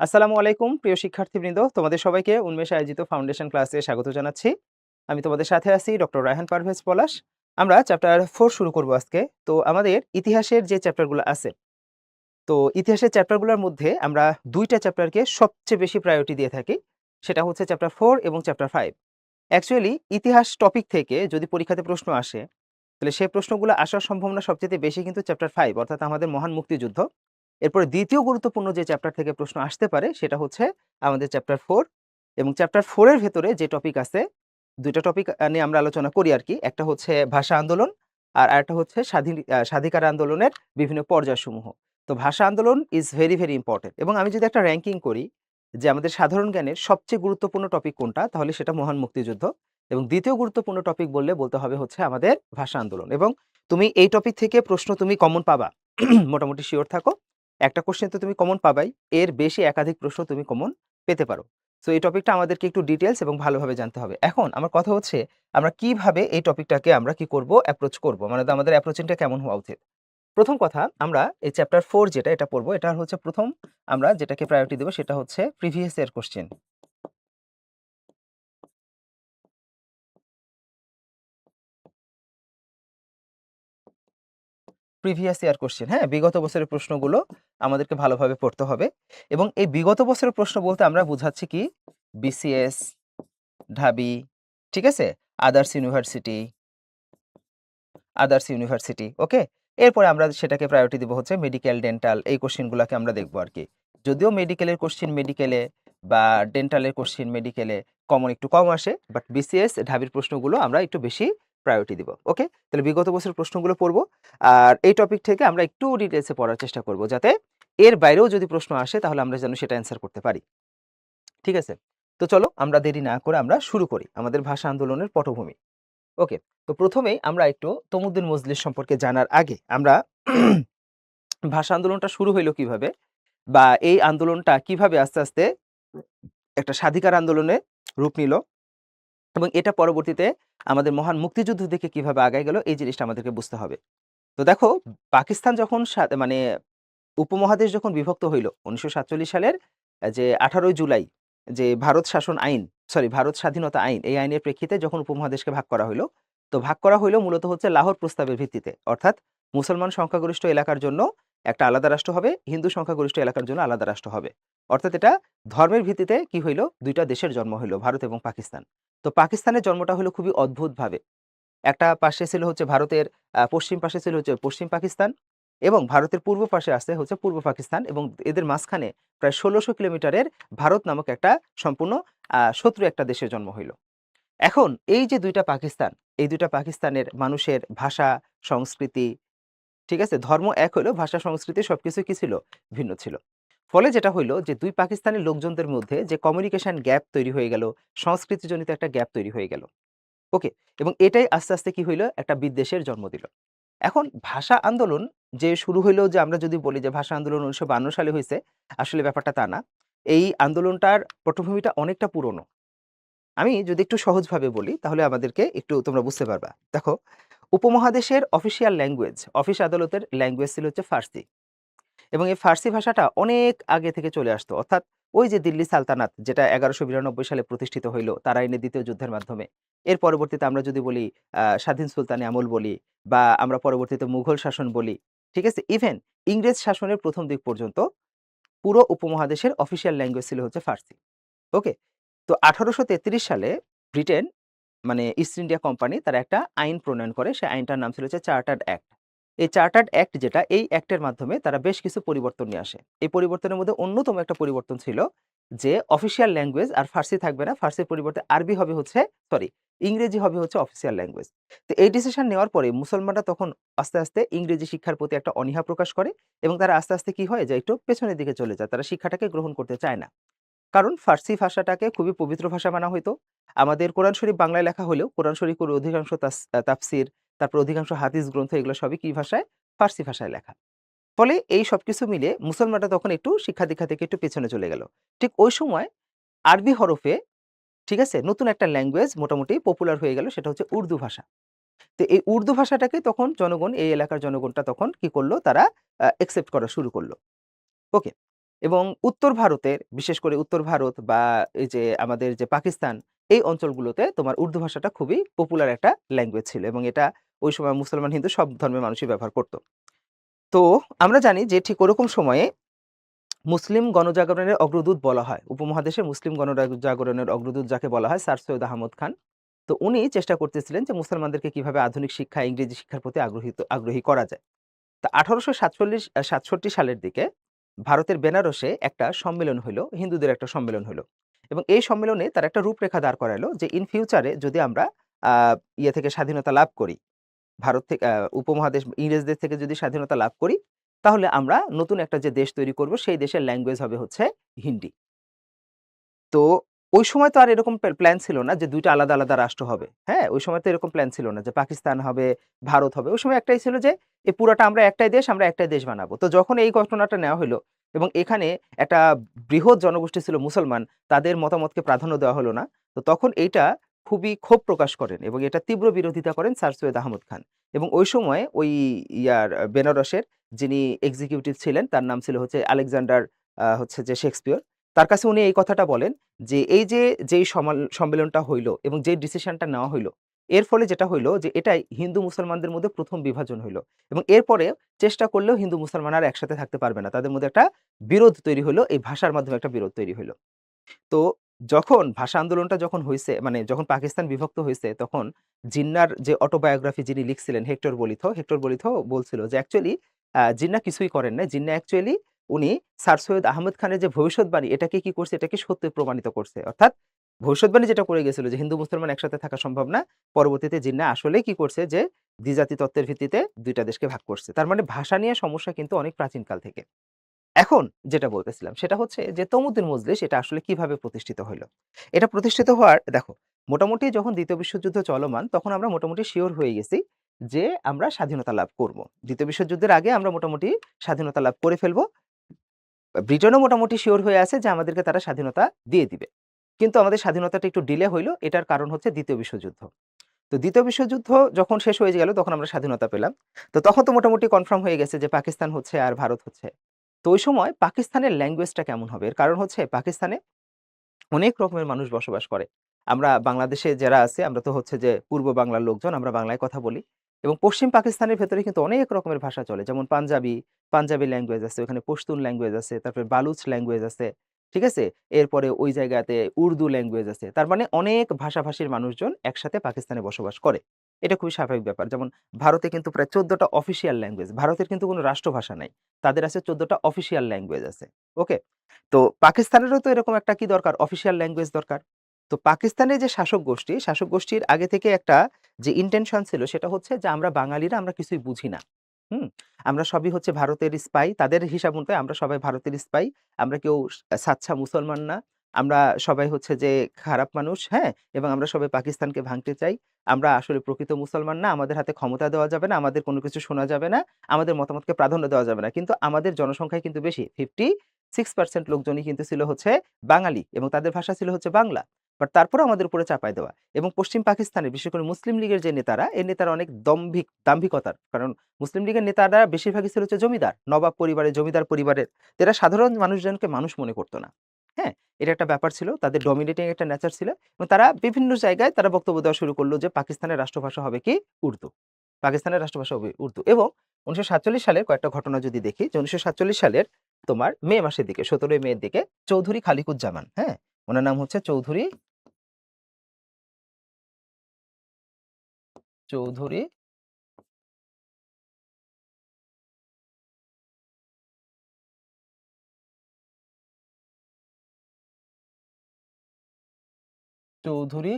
আসসালামু আলাইকুম প্রিয় শিক্ষার্থীবৃন্দ, তোমাদের সবাইকে উন্মেষ আয়োজিত ফাউন্ডেশন ক্লাসে স্বাগত জানাচ্ছি। আমি তোমাদের সাথে আছি ডক্টর রায়হান পারভেজ পলাশ। আমরা চ্যাপ্টার 4 শুরু করব আজকে। তো আমাদের ইতিহাসের যে চ্যাপ্টারগুলো আছে, তো ইতিহাসের চ্যাপ্টারগুলোর মধ্যে আমরা ২ টা চ্যাপ্টারকে সবচেয়ে বেশি প্রায়োরিটি দিয়ে থাকি। সেটা হচ্ছে চ্যাপ্টার 4 এবং চ্যাপ্টার 5। অ্যাকচুয়ালি ইতিহাস টপিক থেকে যদি পরীক্ষাতে প্রশ্ন আসে, তাহলে সেই প্রশ্নগুলো আসার সম্ভাবনা সবচাইতে বেশি কিন্তু চ্যাপ্টার 5 অর্থাৎ আমাদের মহান মুক্তিযুদ্ধ। এরপরে দ্বিতীয় গুরুত্বপূর্ণ যে চ্যাপ্টার থেকে প্রশ্ন আসতে পারে সেটা হচ্ছে আমাদের চ্যাপ্টার 4 এবং চ্যাপ্টার 4 এর ভেতরে যে টপিক আছে, ২ টা টপিক নিয়ে আমরা আলোচনা করি আরকি। একটা হচ্ছে ভাষা আন্দোলন আর আরেকটা হচ্ছে স্বাধিকার আন্দোলনের বিভিন্ন পর্যায়সমূহ। তো ভাষা আন্দোলন ইজ ভেরি, ভেরি ইম্পোর্টেন্ট এবং আমি যদি একটা র‍্যাংকিং করি যে আমাদের সাধারণ জ্ঞানের সবচেয়ে গুরুত্বপূর্ণ টপিক কোনটা? তাহলে সেটা মহান মুক্তিযুদ্ধ এবং দ্বিতীয় গুরুত্বপূর্ণ টপিক বলতে হবে হচ্ছে আমাদের ভাষা আন্দোলন এবং তুমি এই টপিক থেকে প্রশ্ন তুমি কমন পাবা। মোটামুটি সিওর থাকো। একটা কোয়েশ্চেন তো তুমি কমন পাবাই। এর বেশি একাধিক প্রশ্ন তুমি কমন পেতে পারো। সো এই টপিকটা আমাদেরকে একটু ডিটেইলস এবং ভালোভাবে জানতে হবে। এখন আমার কথা হচ্ছে আমরা কিভাবে এই টপিকটাকে আমরা কি করব? অ্যাপ্রোচ করব। মানে আমাদের অ্যাপ্রোচিংটা কেমন হওয়া উচিত? প্রথম কথা আমরা এই চ্যাপ্টার 4 যেটা এটা পড়ব। এটা হচ্ছে প্রথম আমরা যেটাকে প্রায়োরিটি দেব সেটা হচ্ছে previous year question. Previous year question, হ্যাঁ? বিগত বছরের প্রশ্নগুলো আমাদেরকে ভালোভাবে পড়তে হবে এবং এই বিগত বছরের প্রশ্ন বলতে আমরা বুঝাচ্ছি কি? বিসিএস, ঢাবি, ঠিক আছে? আদার্স ইউনিভার্সিটি, ওকে? এরপরে আমরা সেটাকে প্রায়োরিটি দিব হচ্ছে মেডিকেল, ডেন্টাল এই কোয়েশ্চেনগুলাকে আমরা দেখব আরকি। যদিও মেডিকেলের কোয়েশ্চেন মেডিকেলে বা ডেন্টালের কোয়েশ্চেন মেডিকেলে কমন একটু কম আসে, বাট বিসিএস, ঢাবির প্রশ্নগুলো আমরা একটু বেশি প্রায়োরিটি দিব। ওকে? তাহলে বিগত বছরের প্রশ্নগুলো পড়ব। আর এই টপিক থেকে আমরা একটু ডিটেইলসে পড়ার চেষ্টা করব যাতে এর বাইরেও যদি প্রশ্ন আসে তাহলে আমরা যেন সেটা অ্যান্সার করতে পারি। ঠিক আছে? তো চলো আমরা দেরি না করে আমরা শুরু করি আমাদের ভাষা আন্দোলনের পটভূমি। ওকে। তো ১ম এই আমরা একটু তমুদ্দুন মজলিস সম্পর্কে জানার আগে আমরা ভাষা আন্দোলনটা শুরু হইল কিভাবে? বা এই আন্দোলনটা কিভাবে আস্তে, আস্তে একটা স্বাধিকার আন্দোলনে রূপ নিল এবং এটা পরবর্তীতে আমাদের মহান মুক্তিযুদ্ধের দিকে কিভাবে আগায় গেল এই জিনিসটা আমাদেরকে বুঝতে হবে। তো দেখো পাকিস্তান যখন মানে উপমহাদেশ যখন বিভক্ত হইল ১৯৪৭ সালের যে ১৮ই জুলাই যে ভারত শাসন আইন, ভারত স্বাধীনতা আইন, এই আইনের প্রেক্ষিতে যখন উপমহাদেশকে ভাগ করা হইল, তো ভাগ করা হইল মূলত হচ্ছে লাহোর প্রস্তাবের ভিত্তিতে। অর্থাৎ মুসলমান সংখ্যাগরিষ্ঠ এলাকার জন্য একটা আলাদা রাষ্ট্র হবে, হিন্দু সংখ্যাগরিষ্ঠ এলাকার জন্য আলাদা রাষ্ট্র হবে। অর্থাৎ এটা ধর্মের ভিত্তিতে কি হইল? ২ টা দেশের জন্ম হইল, ভারত এবং পাকিস্তান। তো পাকিস্তানের জন্মটা হলো খুবই অদ্ভুতভাবে। একটা পাশে ছিল হচ্ছে ভারতের পশ্চিম পাশে ছিল হচ্ছে পশ্চিম পাকিস্তান এবং ভারতের পূর্ব পাশে আছে হচ্ছে পূর্ব পাকিস্তান এবং এদের মাঝখানে প্রায় ১৬০০ কিলোমিটারের ভারত নামক একটা সম্পূর্ণ শত্রু একটা দেশের জন্ম হইল। এখন এই যে ২ টা পাকিস্তান, এই ২ টা পাকিস্তানের মানুষের ভাষা, সংস্কৃতি, ঠিক আছে? ধর্ম এক হইলেও ভাষা, সংস্কৃতি সবকিছু কি ছিল? ভিন্ন ছিল। ফলে যেটা হইল যে ২ পাকিস্তানের লোকজনদের মধ্যে যে কমিউনিকেশন গ্যাপ তৈরি হয়ে গেল, সংস্কৃতিজনিত একটা গ্যাপ তৈরি হয়ে গেল। ওকে? এবং এটাই আস্তে, আস্তে কি হইল? একটা বিদ্বেষের জন্ম দিল। এখন ভাষা আন্দোলন যে শুরু হইল যে আমরা যদি বলি যে ভাষা আন্দোলন ১৯৫২ সালে হইছে, আসলে ব্যাপারটা তা না। এই আন্দোলনটার পটভূমিটা অনেকটা পুরনো। আমি যদি একটু সহজভাবে বলি তাহলে আমাদেরকে একটু তোমরা বুঝতে পারবা। দেখো, উপমহাদেশের অফিসিয়াল ল্যাঙ্গুয়েজ, অফিস আদালতের ল্যাঙ্গুয়েজ ছিল হচ্ছে ফার্সি। এবং এই ফার্সি ভাষাটা অনেক আগে থেকে চলে আসতো। অর্থাৎ ওই যে দিল্লি সালতানাত যেটা ১১৯২ সালে প্রতিষ্ঠিত হইল তারাইনের ২য় যুদ্ধের মাধ্যমে। এর পরবর্তীতে আমরা যদি বলি স্বাধীন সুলতানি আমল বলি বা আমরা পরবর্তীতে মুঘল শাসন বলি, ঠিক আছে? ইভেন ইংরেজ শাসনের ১ম দিক পর্যন্ত পুরো উপমহাদেশের অফিসিয়াল ল্যাঙ্গুয়েজ ছিল হচ্ছে ফার্সি। ওকে? তো ১৮৩৩ সালে ব্রিটেন মানে ইস্ট ইন্ডিয়া কোম্পানি তারা একটা আইন প্রণয়ন করে। সেই আইনটার নাম ছিল হচ্ছে চার্টার্ড অ্যাক্ট। এই চার্টার্ড অ্যাক্ট যেটা, এই অ্যাক্টের মাধ্যমে তারা বেশ কিছু পরিবর্তন নিয়ে আসে। এই পরিবর্তনের মধ্যে অন্যতম একটা পরিবর্তন ছিল যে অফিসিয়াল ল্যাঙ্গুয়েজ আর ফার্সি থাকবে না। ফার্সির পরিবর্তে আরবি হবে হচ্ছে ইংরেজি হবে হচ্ছে অফিসিয়াল ল্যাঙ্গুয়েজ। তো এই ডিসিশন নেওয়ার পরে মুসলমানরা তখন আস্তে, আস্তে ইংরেজি শিক্ষার প্রতি একটা অনীহা প্রকাশ করে এবং তারা আস্তে, আস্তে কি হয় যে একটু পেছনের দিকে চলে যায়। তারা শিক্ষাটাকে গ্রহণ করতে চায় না। কারণ ফার্সি ভাষাটাকে খুবই পবিত্র ভাষা মানা হইতো। আমাদের কোরআন শরীফ বাংলায় লেখা হলেও কোরআন শরীফের অধিকাংশ তাফসির, তারপর অধিকাংশ হাদিস গ্রন্থ এগুলো সবই কি ভাষায়? ফার্সি ভাষায় লেখা। ফলে এই সবকিছু মিলিয়ে মুসলমানরা তখন একটু শিক্ষা-দীক্ষা থেকে একটু পেছনে চলে গেল। ঠিক ওই সময় আরবি হরফে, ঠিক আছে? নতুন একটা ল্যাঙ্গুয়েজ মোটামুটি পপুলার হয়ে গেল সেটা হচ্ছে উর্দু ভাষা। তো এই উর্দু ভাষাটাকে তখন জনগণ, এই এলাকার জনগণটা তখন কি করল? তারা অ্যাকসেপ্ট করা শুরু করল। ওকে। এবং উত্তর ভারতের, বিশেষ করে উত্তর ভারত বা এই যে আমাদের যে পাকিস্তান, এই অঞ্চলগুলোতে তোমার উর্দু ভাষাটা খুবই পপুলার একটা ল্যাঙ্গুয়েজ ছিল এবং এটা ওই সময় মুসলমান, হিন্দু সব ধর্মের মানুষই ব্যবহার করত। তো আমরা জানি যে ঠিক ওরকম সময়ে মুসলিম গণজাগরণের অগ্রদূত বলা হয়। উপমহাদেশে মুসলিম গণজাগরণের অগ্রদূত যাকে বলা হয় স্যার সৈয়দ আহমদ খান। তো উনি চেষ্টা করতেছিলেন যে মুসলমানদেরকে কিভাবে আধুনিক শিক্ষা, ইংরেজি শিক্ষার প্রতি আগ্রহী করা যায়। তা ১৮৬৭ সালের দিকে ভারতের বেনারসে একটা সম্মেলন হইল, হিন্দুদের একটা সম্মেলন হইল। এবং এই সম্মেলনে তারা একটা রূপরেখা দাঁড় করাইলো যে ইন ফিউচারে যদি আমরা আ ইয়ে থেকে স্বাধীনতা লাভ করি, ভারত থেকে উপমহাদেশ ইংরেজদের থেকে যদি স্বাধীনতা লাভ করি, তাহলে আমরা নতুন একটা যে দেশ তৈরি করব সেই দেশের ল্যাঙ্গুয়েজ হবে হচ্ছে হিন্দি। তো ওই সময় তো আর এরকম প্ল্যান ছিল না যে ২ টা আলাদা, আলাদা রাষ্ট্র হবে। হ্যাঁ? ওই সময় তো এরকম প্ল্যান ছিল না যে পাকিস্তান হবে, ভারত হবে। ওই সময় একটাই ছিল যে এই পুরাটা আমরা একটাই দেশ, আমরা একটাই দেশ বানাবো। তো যখন এই ঘটনাটা নেওয়া হইলো এবং এখানে একটা বৃহৎ জনগোষ্ঠী ছিল মুসলমান, তাদের মতামতকে প্রাধান্য দেওয়া হলো না। তো তখন এইটা খুবই ক্ষোভ প্রকাশ করেন এবং এটা তীব্র বিরোধিতা করেন স্যার সৈয়দ আহমদ খান। এবং ওই সময় ওই বেনারসের যিনি এক্সিকিউটিভ ছিলেন তার নাম ছিল হচ্ছে আলেকজান্ডার হচ্ছে যে শেক্সপিয়র। তার কাছে উনি এই কথাটা বলেন যে এই যে যেই সম্মেলনটা হইল এবং যে ডিসিশনটা নেওয়া হইল, এর ফলে যেটা হইল যে এটাই হিন্দু মুসলমানদের মধ্যে ১ম বিভাজন হইল। এবং এরপরে চেষ্টা করলেও হিন্দু মুসলমান আর একসাথে থাকতে পারবে না। তাদের মধ্যে একটা বিরোধ তৈরি হইল। এই ভাষার মাধ্যমে একটা বিরোধ তৈরি হইল। তো যখন ভাষা আন্দোলনটা যখন হইছে, মানে যখন পাকিস্তান বিভক্ত হইছে, তখন জিন্নাহর যে অটোবায়োগ্রাফি যিনি লিখছিলেন হেক্টর বলিথো বলছিল যে অ্যাকচুয়ালি জিন্নাহ কিছুই করেন নাই। জিন্নাহ অ্যাকচুয়ালি উনি স্যার সৈয়দ আহমদ খানের যে ভবিষ্যৎবাণী এটাকে কি করছে? এটাকে সত্য প্রমাণিত করছে। অর্থাৎ ভবিষ্যৎবাণী যেটা করে গেছিল যে হিন্দু মুসলমান একসাথে থাকা সম্ভব না। পরবর্তীতে জিন্নাহ আসলেই কি করছে? যে দ্বিজাতি তত্ত্বের ভিত্তিতে ২ টা দেশকে ভাগ করছে। তার মানে ভাষা নিয়ে সমস্যা কিন্তু অনেক প্রাচীনকাল থেকে। এখন যেটা বলতেছিলাম সেটা হচ্ছে যে তমুদ্দুন মজলিস এটা আসলে কিভাবে প্রতিষ্ঠিত হইল? এটা প্রতিষ্ঠিত হওয়ার দেখো, মোটামুটি যখন ২য় বিশ্বযুদ্ধ চলমান তখন আমরা মোটামুটি সিওর হয়ে গেছি যে আমরা স্বাধীনতা লাভ করব। ২য় বিশ্বযুদ্ধের আগে আমরা মোটামুটি স্বাধীনতা লাভ করে ফেলব। ব্রিটেনও মোটামুটি সিওর হয়ে আছে যে আমাদেরকে তারা স্বাধীনতা দিয়ে দিবে। কিন্তু আমাদের স্বাধীনতাটা একটু ডিলে হইল। এটার কারণ হচ্ছে ২য় বিশ্বযুদ্ধ। তো ২য় বিশ্বযুদ্ধ যখন শেষ হয়ে গেল তখন আমরা স্বাধীনতা পেলাম। তো তখন তো মোটামুটি কনফার্ম হয়ে গেছে যে পাকিস্তান হচ্ছে আর ভারত হচ্ছে। তো ওই সময় পাকিস্তানের ল্যাঙ্গুয়েজটা কেমন হবে? এর কারণ হচ্ছে পাকিস্তানে অনেক রকমের মানুষ বসবাস করে। আমরা বাংলাদেশে যারা আছে আমরা তো হচ্ছে যে পূর্ব বাংলার লোকজন, আমরা বাংলায় কথা বলি। এবং পশ্চিম পাকিস্তানের ভেতরে কিন্তু অনেক রকমের ভাষা চলে। যেমন পাঞ্জাবি ল্যাঙ্গুয়েজ আছে, ওখানে পশতুন ল্যাঙ্গুয়েজ আছে, তারপরে বালুচ ল্যাঙ্গুয়েজ আছে। ঠিক আছে? এরপরে ওই জায়গাতে উর্দু ল্যাঙ্গুয়েজ আছে। তার মানে অনেক ভাষাভাষীর মানুষজন একসাথে পাকিস্তানে বসবাস করে। এটা খুবই স্বাভাবিক ব্যাপার। যেমন ভারতে কিন্তু প্রায় ১৪ টা অফিসিয়াল ল্যাঙ্গুয়েজ। ভারতের কিন্তু কোনো রাষ্ট্রভাষা নাই। তাদের আছে ১৪ টা অফিসিয়াল ল্যাঙ্গুয়েজ আছে। ওকে? তো পাকিস্তানেরও তো এরকম একটা কি দরকার? অফিসিয়াল ল্যাঙ্গুয়েজ দরকার। তো পাকিস্তানের যে শাসক গোষ্ঠীর আগে থেকে একটা যে ইনটেনশন ছিল সেটা হচ্ছে যে আমরা বাঙালিরা আমরা কিছুই বুঝি না। হুম? আমরা সবই হচ্ছে ভারতের স্পাই। তাদের হিসাব মতে আমরা সবাই ভারতের স্পাই। আমরা কেউ সাচ্চা মুসলমান না। আমরা সবাই হচ্ছে যে খারাপ মানুষ, হ্যাঁ? এবং আমরা সবাই পাকিস্তানকে ভাঙতে চাই। আমরা আসলে প্রকৃত মুসলমান না। আমাদের হাতে ক্ষমতা দেওয়া যাবে না। আমাদের কোনো কিছু শোনা যাবে না। আমাদের মতামতকে প্রাধান্য দেওয়া যাবে না। কিন্তু আমাদের জনসংখ্যাই কিন্তু বেশি। 56% লোকজনই কিন্তু ছিল হচ্ছে বাঙালি এবং তাদের ভাষা ছিল হচ্ছে বাংলা। বাট তারপরেও আমাদের উপরে চাপায় দেওয়া। এবং পশ্চিম পাকিস্তানে বিশেষ করে মুসলিম লীগের যে নেতারা, এই নেতারা অনেক দাম্ভিকতার। কারণ মুসলিম লীগের নেতারা বেশিরভাগই ছিল হচ্ছে জমিদার। নবাব পরিবারের, জমিদার পরিবারের। তো এরা সাধারণ মানুষজনকে মানুষ মনে করত না। হ্যাঁ? এটা একটা ব্যাপার ছিল। তাদের ডমিনেটিং একটা নেচার ছিল এবং তারা বিভিন্ন জায়গায় তারা বক্তব্য দেওয়া শুরু করল যে পাকিস্তানের রাষ্ট্রভাষা হবে কি? উর্দু। পাকিস্তানের রাষ্ট্রভাষা হবে উর্দু। এবং ১৯৪৭ সালের কয়েকটা ঘটনা যদি দেখি যে ১৯৪৭ সালের তোমার মে মাসের দিকে ১৭ই মের দিকে চৌধুরী খালিকুজ্জামান, হ্যাঁ? উনার নাম হচ্ছে চৌধুরী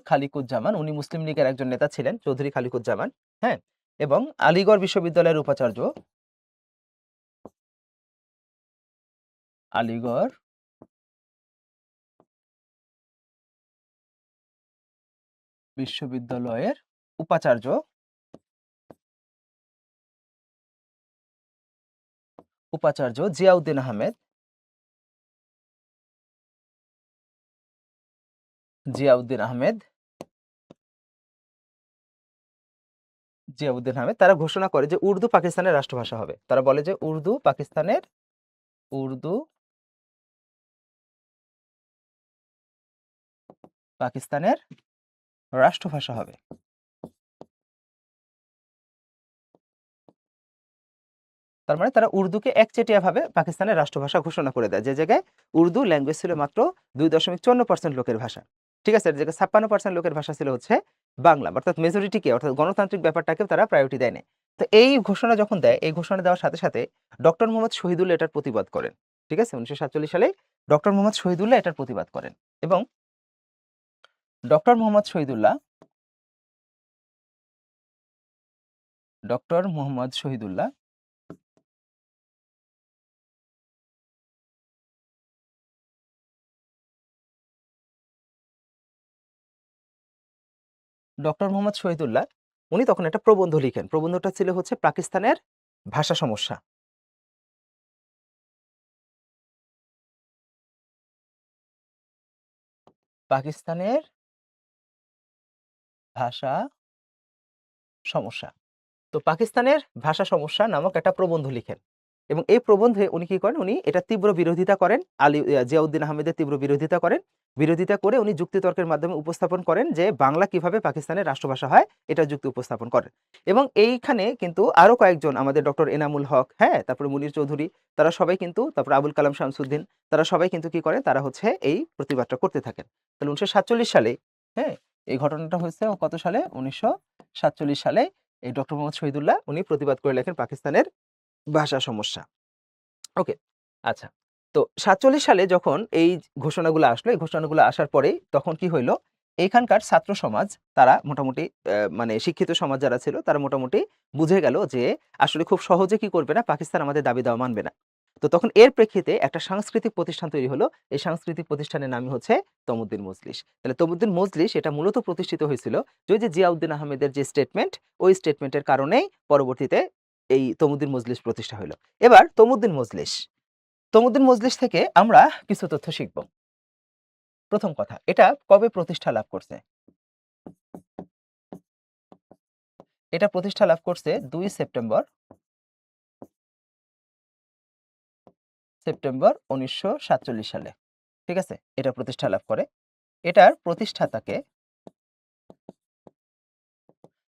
খালিকুজ্জামান। উনি মুসলিম লীগের একজন নেতা ছিলেন, চৌধুরী খালিকুজ্জামান, হ্যাঁ? এবং আলীগড় বিশ্ববিদ্যালয়ের উপাচার্য, আলীগড় বিশ্ববিদ্যালয়ের উপাচার্য, জিয়াউদ্দিন আহমেদ, জিয়াউদ্দিন আহমেদ তারা ঘোষণা করে যে উর্দু পাকিস্তানের রাষ্ট্রভাষা হবে। তারা বলে যে উর্দু পাকিস্তানের রাষ্ট্রভাষা হবে। তার মানে তারা উর্দুকে একচেটিয়াভাবে পাকিস্তানের রাষ্ট্রভাষা ঘোষণা করে দেয়, যে জায়গায় উর্দু ল্যাঙ্গুয়েজ ছিল মাত্র 2.54% লোকের ভাষা। ঠিক আছে, এর জায়গায় 56% লোকের ভাষা ছিল হচ্ছে বাংলা, অর্থাৎ মেজরিটিকে, অর্থাৎ গণতান্ত্রিক ব্যাপারটাকেও তারা প্রায়োরিটি দেয় না। তো এই ঘোষণা যখন দেয়, এই ঘোষণা দেওয়ার সাথে সাথে ডক্টর মোহাম্মদ শহীদুল্লাহ এটার প্রতিবাদ করেন। ঠিক আছে, 1947 সালে ডক্টর মোহাম্মদ শহীদুল্লাহ এটার প্রতিবাদ করেন এবং doctor Mohammad Shahidullah doctor Mohammad Shahidullah doctor Mohammad Shahidullah উনি তখন একটা প্রবন্ধ লিখেন। প্রবন্ধটা ছিল হচ্ছে পাকিস্তানের ভাষা সমস্যা। পাকিস্তানের ভাষা সমস্যা। তো পাকিস্তানের ভাষা সমস্যা নামক একটা প্রবন্ধ লিখেন এবং এই প্রবন্ধে উনি কি করেন, উনি এটা তীব্র বিরোধিতা করেন, জিয়াউদ্দিন আহমেদের তীব্র বিরোধিতা করেন। বিরোধিতা করে উনি যুক্তিতর্কের মাধ্যমে উপস্থাপন করেন যে বাংলা কিভাবে পাকিস্তানের রাষ্ট্রভাষা হয়, এটা যুক্তি উপস্থাপন করেন। এবং এইখানে কিন্তু আরো কয়েকজন, আমাদের ডক্টর এনামুল হক, হ্যাঁ, তারপরে মুনীর চৌধুরী, তারা সবাই কিন্তু, তারপর আবুল কালাম শামসুদ্দিন, তারা সবাই কিন্তু কি করেন, তারা হচ্ছে এই প্রতিবাদটা করতে থাকেন। তাহলে 1947 সালে, হ্যাঁ, এই ঘটনাটা হয়েছে কত সালে, 1947 সালে এই ডক্টর মোহাম্মদ শহীদুল্লাহ উনি প্রতিবাদ করে লেখেন পাকিস্তানের ভাষা সমস্যা। ওকে, আচ্ছা। তো 47 সালে যখন এই ঘোষণাগুলো আসলো, এই ঘোষণাগুলো আসার পরেই তখন কি হইলো, এইখানকার ছাত্র সমাজ তারা মোটামুটি মানে শিক্ষিত সমাজ যারা ছিল তারা মোটামুটি বুঝে গেল যে আসলে খুব সহজে কি করবে না, পাকিস্তান আমাদের দাবি দেওয়া মানবে না। তো তখন এর প্রেক্ষিতে একটা সাংস্কৃতিক প্রতিষ্ঠান তৈরি হলো। এই সাংস্কৃতিক প্রতিষ্ঠানের নামই হচ্ছে তমুদ্দিন মজলিস। তাহলে তমুদ্দিন মজলিস এটা মূলত প্রতিষ্ঠিত হয়েছিল যে ওই যে জিয়াউদ্দিন আহমেদের যে স্টেটমেন্ট, ওই স্টেটমেন্টের কারণেই পরবর্তীতে এই তমুদ্দিন মজলিস প্রতিষ্ঠা হলো। এবার তমুদ্দিন মজলিস থেকে আমরা কিছু তথ্য শিখব। প্রথম কথা, এটা কবে প্রতিষ্ঠা লাভ করছে? এটা প্রতিষ্ঠা লাভ করছে 2 সেপ্টেম্বর 1947 সালে। ঠিক আছে, এটা প্রতিষ্ঠা লাভ করে। এটার প্রতিষ্ঠাতাকে,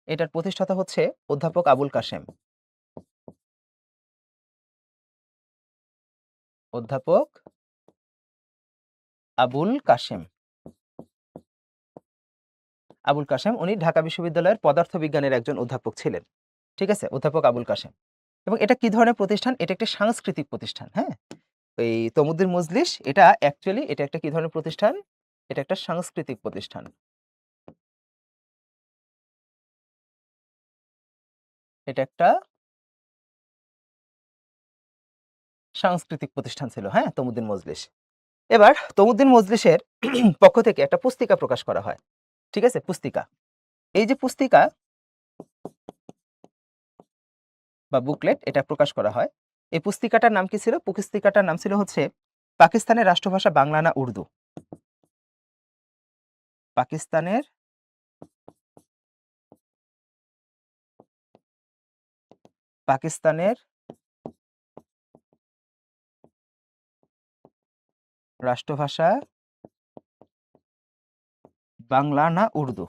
এটার প্রতিষ্ঠাতা হচ্ছে অধ্যাপক আবুল কাশেম। অধ্যাপক আবুল কাশেম। আবুল কাশেম উনি ঢাকা বিশ্ববিদ্যালয়ের পদার্থবিজ্ঞানের একজন অধ্যাপক ছিলেন। ঠিক আছে, অধ্যাপক আবুল কাশেম। এবং এটা কি ধরনের প্রতিষ্ঠান? এটা একটা সাংস্কৃতিক প্রতিষ্ঠান। হ্যাঁ, এই তমুদ্দিন মজলিস এটা অ্যাকচুয়ালি এটা একটা কি ধরনের প্রতিষ্ঠান? এটা একটা সাংস্কৃতিক প্রতিষ্ঠান। এটা একটা সাংস্কৃতিক প্রতিষ্ঠান ছিল, হ্যাঁ, তমুদ্দিন মজলিস। এবার তমুদ্দিন মজলিসের পক্ষ থেকে একটা পুস্তিকা প্রকাশ করা হয়। ঠিক আছে, পুস্তিকা। এই যে পুস্তিকা বা বুকলেট এটা প্রকাশ করা হয়, এই পুস্তিকাটার নাম কি ছিল? পুস্তিকাটার নাম ছিল হচ্ছে পাকিস্তানের রাষ্ট্রভাষা বাংলা না উর্দু। পাকিস্তানের পাকিস্তানের রাষ্ট্রভাষা বাংলা না উর্দু।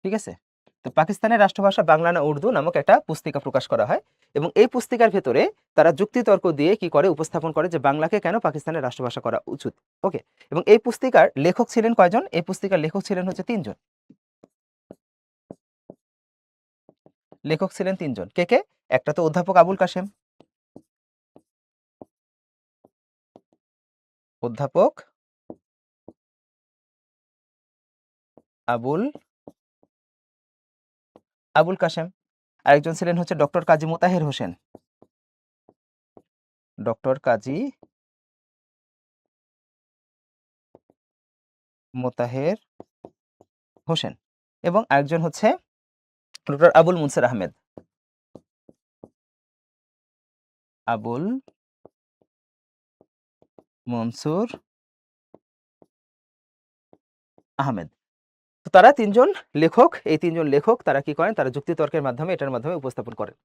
ঠিক আছে, তো পাকিস্তানের রাষ্ট্রভাষা বাংলা না উর্দু নামক একটা পুস্তিকা প্রকাশ করা হয় এবং এই পুস্তিকার ভেতরে তারা যুক্তিতর্ক দিয়ে কি করে, উপস্থাপন করে যে বাংলাকে কেন পাকিস্তানের রাষ্ট্রভাষা করা উচিত। ওকে, এবং এই পুস্তিকার লেখক ছিলেন কয়জন? এই পুস্তিকার লেখক ছিলেন হচ্ছে 3 জন। লেখক ছিলেন 3 জন। কে কে? একটা তো অধ্যাপক আবুল কাশেম, অধ্যাপক আবুল আবুল কাশেম। আরেকজন ছিলেন হচ্ছে ডক্টর কাজী মোতাহের হোসেন, ডক্টর কাজী মোতাহের হোসেন। এবং আরেকজন হচ্ছে ডক্টর আবুল মুনসের আহমেদ, আবুল মনসুর আহমেদ। তো তারা 3 জন লেখক, এই 3 জন লেখক তারা কি করেন, তারা যুক্তিতর্কের মাধ্যমে এটার মাধ্যমে উপস্থাপন করেন।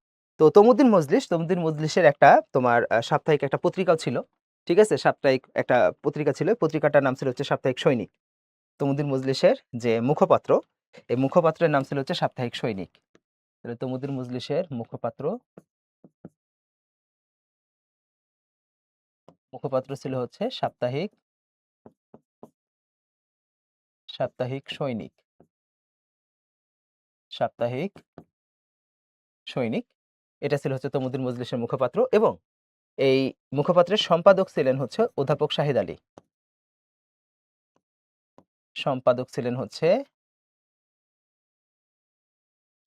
তো তমুদ্দিন মজলিসের একটা তোমার সাপ্তাহিক একটা পত্রিকাও ছিল। ঠিক আছে, সাপ্তাহিক একটা পত্রিকা ছিল, পত্রিকাটার নাম ছিল হচ্ছে সাপ্তাহিক সৈনিক। তমুদ্দুন মজলিসের যে মুখপাত্র, এই মুখপাত্রের নাম ছিল হচ্ছে সাপ্তাহিক সৈনিক। তাহলে তমুদ্দুন মজলিসের মুখপাত্র ছিল হচ্ছে সাপ্তাহিক সৈনিক। সাপ্তাহিক সৈনিক, এটা ছিল হচ্ছে তমুদ্দুন মজলিসের মুখপাত্র, এবং এই মুখপাত্রের সম্পাদক ছিলেন হচ্ছে অধ্যাপক শাহিদ আলী। সম্পাদক ছিলেন হচ্ছে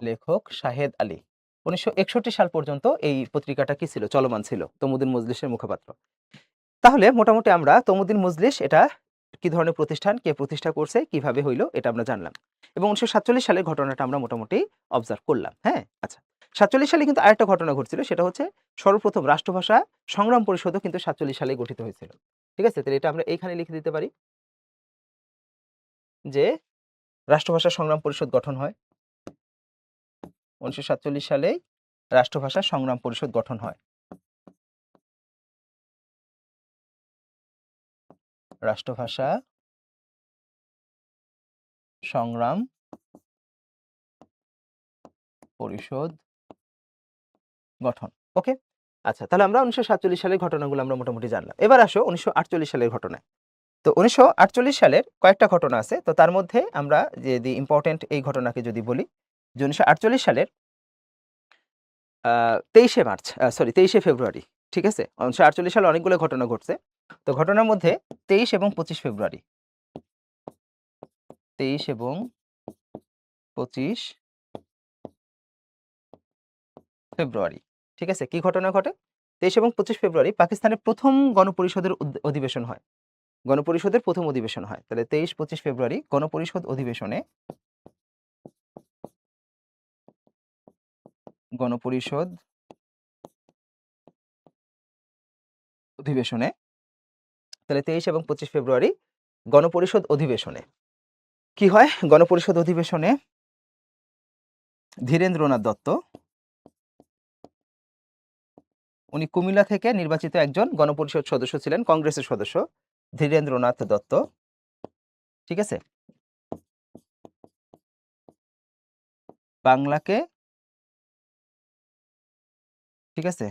লেখক শাহেদ আলী। 1961 সাল পর্যন্ত এই পত্রিকাটা কি ছিল, চলমান ছিল, তমুদ্দুন মজলিসের মুখপাত্র। তাহলে মোটামুটি আমরা তমুদ্দুন মজলিস এটা কি ধরনের প্রতিষ্ঠান, কে প্রতিষ্ঠা করছে, কিভাবে হইলো, এটা আমরা জানলাম, এবং 1947 সালের ঘটনাটা আমরা মোটামুটি অবজার্ভ করলাম। হ্যাঁ, আচ্ছা, 47 সালে কিন্তু আরেকটা ঘটনা ঘটছিল, সেটা হচ্ছে সর্বপ্রথম রাষ্ট্রভাষা সংগ্রাম পরিষদও কিন্তু 47 সালে গঠিত হয়েছিল। ঠিক আছে, তাহলে এটা আমরা এইখানে লিখে দিতে পারি যে রাষ্ট্রভাষা সংগ্রাম পরিষদ গঠন হয় 1947 সালে। রাষ্ট্রভাষা সংগ্রাম পরিষদ গঠন হয়। রাষ্ট্রভাষা সংগ্রাম পরিষদ গঠন। ওকে, আচ্ছা, তাহলে আমরা 1947 সালের ঘটনাগুলো আমরা মোটামুটি জানলাম। এবার আসো 1948 সালের ঘটনায়। তো 1948 সালের কয়েকটা ঘটনা আছে, তো তার মধ্যে আমরা যদি ইম্পর্টেন্ট এই ঘটনাকে যদি বলি, যে 1948 সালের 23শে ফেব্রুয়ারি, ঠিক আছে, 1948 সালে অনেকগুলো ঘটনা ঘটছে। তো ঘটনার মধ্যে 23 এবং 25 ফেব্রুয়ারি, 23 এবং 25 ফেব্রুয়ারি, ঠিক আছে, কি ঘটনা ঘটে? 23 এবং 25 ফেব্রুয়ারি পাকিস্তানের প্রথম গণপরিষদের অধিবেশন হয়। গণপরিষদের প্রথম অধিবেশন হয়। তাহলে 23-25 ফেব্রুয়ারি গণপরিষদ অধিবেশনে, গণপরিষদ অধিবেশনে, তাহলে 23 এবং 25 ফেব্রুয়ারি গণপরিষদ অধিবেশনে কি হয়? গণপরিষদ অধিবেশনে ধীরেন্দ্রনাথ দত্ত, উনি কুমিল্লা থেকে নির্বাচিত একজন গণপরিষদ সদস্য ছিলেন, কংগ্রেসের সদস্য ধীরেন্দ্রনাথ দত্ত, ঠিক আছে, বাংলাকে, ঠিক আছে,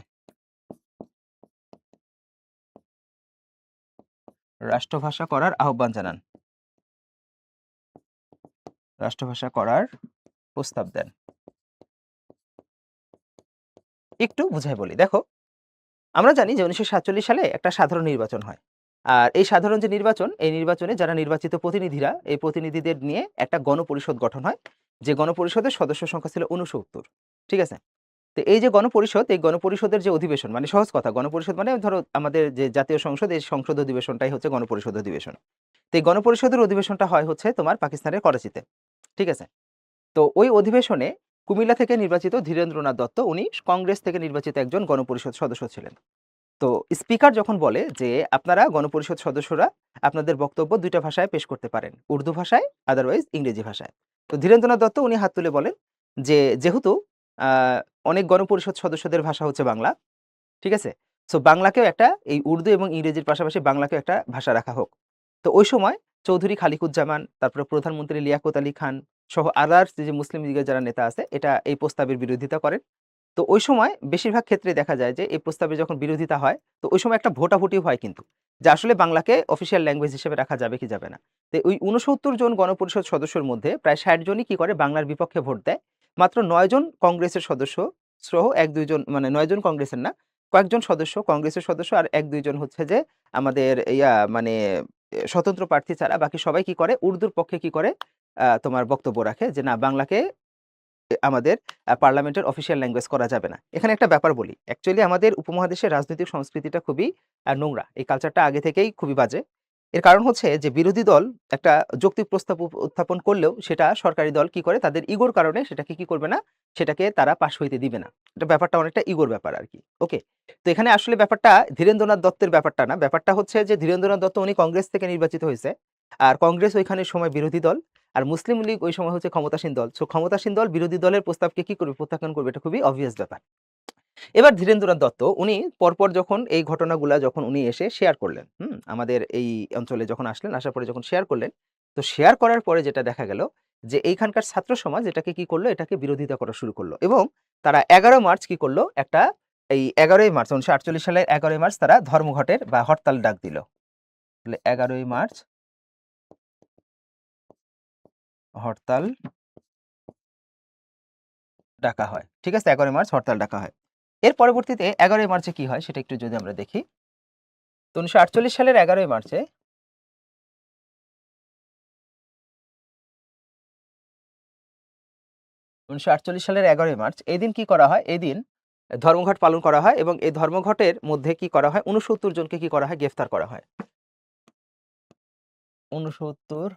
রাষ্ট্রভাষা করার আহ্বান জানান, রাষ্ট্রভাষা করার প্রস্তাব দেন। একটু বুঝাই বলি, দেখো, আমরা জানি যে 1947 সালে একটা সাধারণ নির্বাচন হয়, আর এই সাধারণ যে নির্বাচন, এই নির্বাচনে যারা নির্বাচিত প্রতিনিধিরা, এই প্রতিনিধিদের নিয়ে একটা গণপরিষদ গঠন হয়, যে গণপরিষদের সদস্য সংখ্যা ছিল 69, ঠিক আছে। তো এই যে গণপরিষদ, এই গণপরিষদের যে অধিবেশন, মানে সহজ কথা, গণপরিষদ মানে ধরো আমাদের যে জাতীয় সংসদ, এই সংসদ অধিবেশনটাই হচ্ছে গণপরিষদ অধিবেশন। তো এই গণপরিষদের অধিবেশনটা হয় হচ্ছে তোমার পাকিস্তানের করাচিতে, ঠিক আছে। তো ওই অধিবেশনে কুমিল্লা থেকে নির্বাচিত ধীরেন্দ্রনাথ দত্ত, উনি কংগ্রেস থেকে নির্বাচিত একজন গণপরিষদ সদস্য ছিলেন। তো স্পিকার যখন বলে যে আপনারা গণপরিষদ সদস্যরা আপনাদের বক্তব্য দুইটা ভাষায় পেশ করতে পারেন, উর্দু ভাষায়, আদারওয়াইজ ইংরেজি ভাষায়। তো ধীরেন্দ্রনাথ দত্ত উনি হাত তুলে বলেন যে যেহেতু আহ, অনেক গণপরিষদ সদস্যদের ভাষা হচ্ছে বাংলা, ঠিক আছে, সো বাংলাকেও একটা, এই উর্দু এবং ইংরেজির পাশাপাশি বাংলাকেও একটা ভাষা রাখা হোক। তো ওই সময় চৌধুরী খালিকুজ্জামান, তারপরে প্রধানমন্ত্রী লিয়াকত আলী খান সহ আদার্স যে মুসলিম লীগের যারা নেতা আছে, এটা এই প্রস্তাবের বিরোধিতা করেন। তো ওই সময় বেশিরভাগ ক্ষেত্রে দেখা যায় যে এই প্রস্তাবে যখন বিরোধিতা হয়, তো ওই সময় একটা ভোটাভুটি হয় কিন্তু, যে আসলে বাংলাকে অফিসিয়াল ল্যাঙ্গুয়েজ হিসেবে রাখা যাবে কি যাবে না। তো ওই 69 জন গণপরিষদ সদস্যের মধ্যে প্রায় 60 জনই কি করে, বাংলার বিপক্ষে ভোট দেয়। মাত্র 9 জন কংগ্রেসের সদস্য সহ 1-2 জন, মানে 9 জন কংগ্রেসের না, কয়েকজন সদস্য কংগ্রেসের সদস্য, আর 1-2 জন হচ্ছে যে আমাদের মানে স্বতন্ত্র প্রার্থী ছাড়া বাকি সবাই কি করে, উর্দুর পক্ষে কি করে, তোমার বক্তব্য রাখে যে না, বাংলাকে আমাদের পার্লামেন্টের অফিসিয়াল ল্যাঙ্গুয়েজ করা যাবে না। এখানে একটা ব্যাপার বলি, অ্যাকচুয়ালি আমাদের উপমহাদেশের রাজনৈতিক সংস্কৃতিটা খুবই নোংরা, এই কালচারটা আগে থেকেই খুবই বাজে। এর কারণ হচ্ছে যে বিরোধী দল একটা যৌক্তিক প্রস্তাব উত্থাপন করলেও সেটা সরকারি দল কি করে, তাদের ইগোর কারণে সেটাকে কি করবে না, সেটাকে তারা পাশ হইতে দিবে না। এটা ব্যাপারটা অনেকটা ইগোর ব্যাপার আর কি। ওকে, তো এখানে আসলে ব্যাপারটা ধীরেন্দ্রনাথ দত্তের ব্যাপারটা না, ব্যাপারটা হচ্ছে যে ধীরেন্দ্রনাথ দত্ত উনি কংগ্রেস থেকে নির্বাচিত হয়েছে, আর কংগ্রেস ওইখানে সময় বিরোধী দল, আর মুসলিম লীগ ওই সময় হচ্ছে ক্ষমতাসীন দল। সো ক্ষমতাসীন দল বিরোধী দলের প্রস্তাবকে কি করবে, প্রত্যাখ্যান করবে, এটা খুবই অবভিয়াস ব্যাপার। এবার ধীরেন্দ্রনাথ দত্ত উনি পরপর যখন এই ঘটনাগুলা যখন উনি এসে শেয়ার করলেন, আমাদের এই অঞ্চলে যখন আসলেন, আসার পরে যখন শেয়ার করলেন, তো শেয়ার করার পরে যেটা দেখা গেল যে এইখানকার ছাত্র সমাজ এটাকে কি করলো, এটাকে বিরোধিতা করা শুরু করলো এবং তারা 11 মার্চ কি করলো, একটা এই 11ই মার্চ 1948 সালের 11ই মার্চ তারা ধর্মঘটের বা হরতাল ডাক দিল। তাহলে 11ই মার্চ হরতাল ডাকা হয়। ঠিক আছে, 11ই মার্চ হরতাল ডাকা হয়। এর পরবর্তীতে 11ই মার্চে কি হয় সেটা একটু যদি আমরা দেখি, তো 1948 সালের 11ই মার্চে 1948 সালের 11ই মার্চ এই দিন কি করা হয়, এই দিন ধর্মঘট পালন করা হয় এবং এই ধর্মঘটের মধ্যে কি করা হয়, 69 জনকে কি করা হয়, গ্রেফতার করা হয়। 69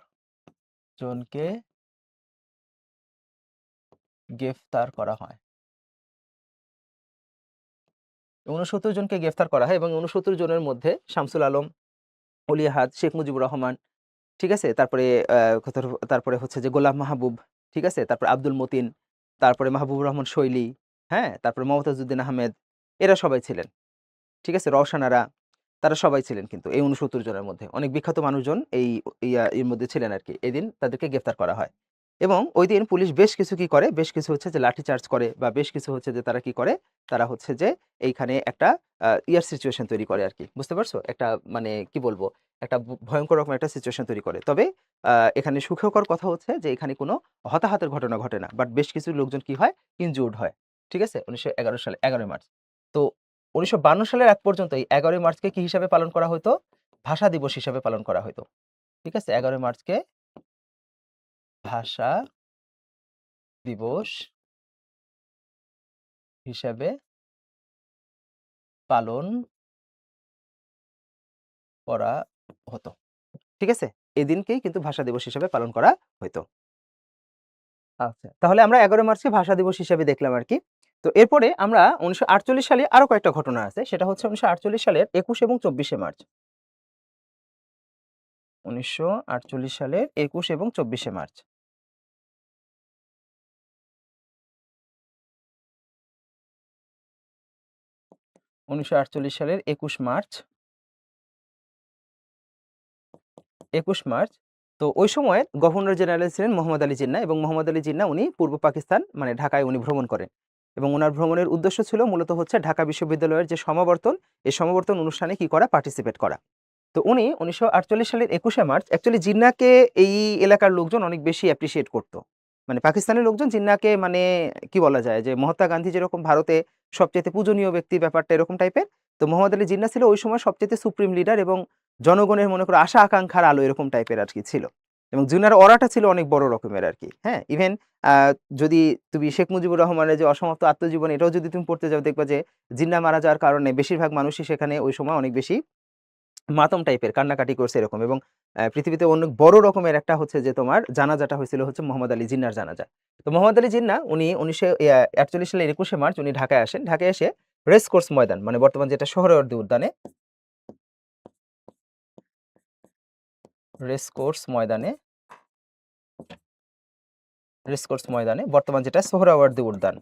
জনকে গ্রেফতার করা হয়। 69 জনকে গ্রেফতার করা হয় এবং 69 জনের মধ্যে শামসুল আলম, অলি আহাদ, শেখ মুজিবুর রহমান, ঠিক আছে, তারপরে তারপরে হচ্ছে যে গোলাম মাহবুব, ঠিক আছে, তারপরে আব্দুল মতিন, তারপরে মাহবুবুর রহমান শৈলী, হ্যাঁ, তারপরে মমতাজউদ্দিন আহমেদ, এরা সবাই ছিলেন। ঠিক আছে, রওশন আরা, তারা সবাই ছিলেন কিন্তু এই 69 জনের মধ্যে। অনেক বিখ্যাত মানুষজন এই এর মধ্যে ছিলেন আরকি। এদিন তাদেরকে গ্রেফতার করা হয়। এবং ঐদিন পুলিশ বেশ কিছু কি করে, বেশ কিছু হচ্ছে যে লাঠিচার্জ করে বা বেশ কিছু হচ্ছে যে তারা কি করে, তারা হচ্ছে যে এইখানে একটা সিচুয়েশন তৈরি করে আরকি। বুঝতে পারছো? একটা মানে কি বলবো? একটা ভয়ংকর রকমের একটা সিচুয়েশন তৈরি করে। তবে এখানে সুখকর কথা হচ্ছে যে এখানে কোনো হতাহতের ঘটনা ঘটে না। বাট বেশ কিছু লোকজন কি হয়? ইনজুরড হয়। ঠিক আছে? ১৯১১ সালে ১১ই মার্চ। তো ১৯৫২ সালের আগ পর্যন্ত এই ১১ই মার্চকে কি হিসাবে পালন করা হতো? ভাষা দিবস হিসাবে পালন করা হইতো। ঠিক আছে? ১১ই মার্চকে ভাষা দিবস হিসাবে পালন করা হতো। ঠিক আছে? এদিনকেই কিন্তু ভাষা দিবস হিসাবে পালন করা হইতো। আচ্ছা। তাহলে আমরা ১১ মার্চকে ভাষা দিবস হিসেবে দেখলাম আরকি। তো এরপরে আমরা ১৯৪৮ সালে আরো কয়েকটা ঘটনা আছে। সেটা হচ্ছে ১৯৪৮ সালের ২১ এবং ২৪শে মার্চ। ১৯৪৮ সালের ২১ এবং ২৪শে মার্চ। ১৯৪৮ সালের ২১ মার্চ। তো ওই সময়ের গভর্নর জেনারেল ছিলেন মোহাম্মদ আলী জিন্নাহ এবং মোহাম্মদ আলী জিন্নাহ উনি পূর্ব পাকিস্তান মানে ঢাকায় উনি ভ্রমণ করেন। এবং উনার ভ্রমণের উদ্দেশ্য ছিল মূলত হচ্ছে ঢাকা বিশ্ববিদ্যালয়ের যে সমাবর্তন, এই সমাবর্তন অনুষ্ঠানে কি করা? পার্টিসিপেট করা। তো উনি ১৯৪৮ সালের ২১শে মার্চ অ্যাকচুয়ালি জিন্নাহকে এই এলাকার লোকজন অনেক বেশি অ্যাপ্রিশিয়েট করত। মানে পাকিস্তানের লোকজন জিন্নাহকে মানে কি বলা যায় যে মহাত্মা গান্ধী যেরকম ভারতে সবচাইতে পূজনীয় ব্যক্তি ব্যাপারটা এরকম টাইপের। তো মোহাম্মদ আলী জিন্নাহ ছিল ওই সময় সবচাইতে সুপ্রিম লিডার এবং জনগণের মনে করো আশা আকাঙ্ক্ষার আলো এরকম টাইপের আরকি ছিল। এবং জিন্নাহর অরাটা ছিল অনেক বড় রকমের আরকি। হ্যাঁ? ইভেন আ যদি তুমি শেখ মুজিবুর রহমানের যে অসমাপ্ত আত্মজীবনী এটাও যদি তুমি পড়তে যাও দেখবা যে জিন্নাহ মারা যাওয়ার কারণে বেশিরভাগ মানুষই সেখানে ওই সময় অনেক বেশি মাতম টাইপের কান্নাকাটি করছে এরকম এবং পৃথিবীতে অনেক বড় রকমের একটা হচ্ছে যে তোমার জানাজাটা হয়েছিল হচ্ছে মোহাম্মদ আলী জিন্নাহর জানাজা। তো মোহাম্মদ আলী জিন্নাহ উনি ১৯৪৮ সালের ২১শে মার্চ উনি ঢাকায় আসেন। ঢাকায় এসে রেস কোর্স ময়দান মানে বর্তমান যেটা সোহরাওয়ার্দী উদ্যানে, রেস কোর্স ময়দানে, বর্তমান যেটা সোহরাওয়ার্দী উদ্যান,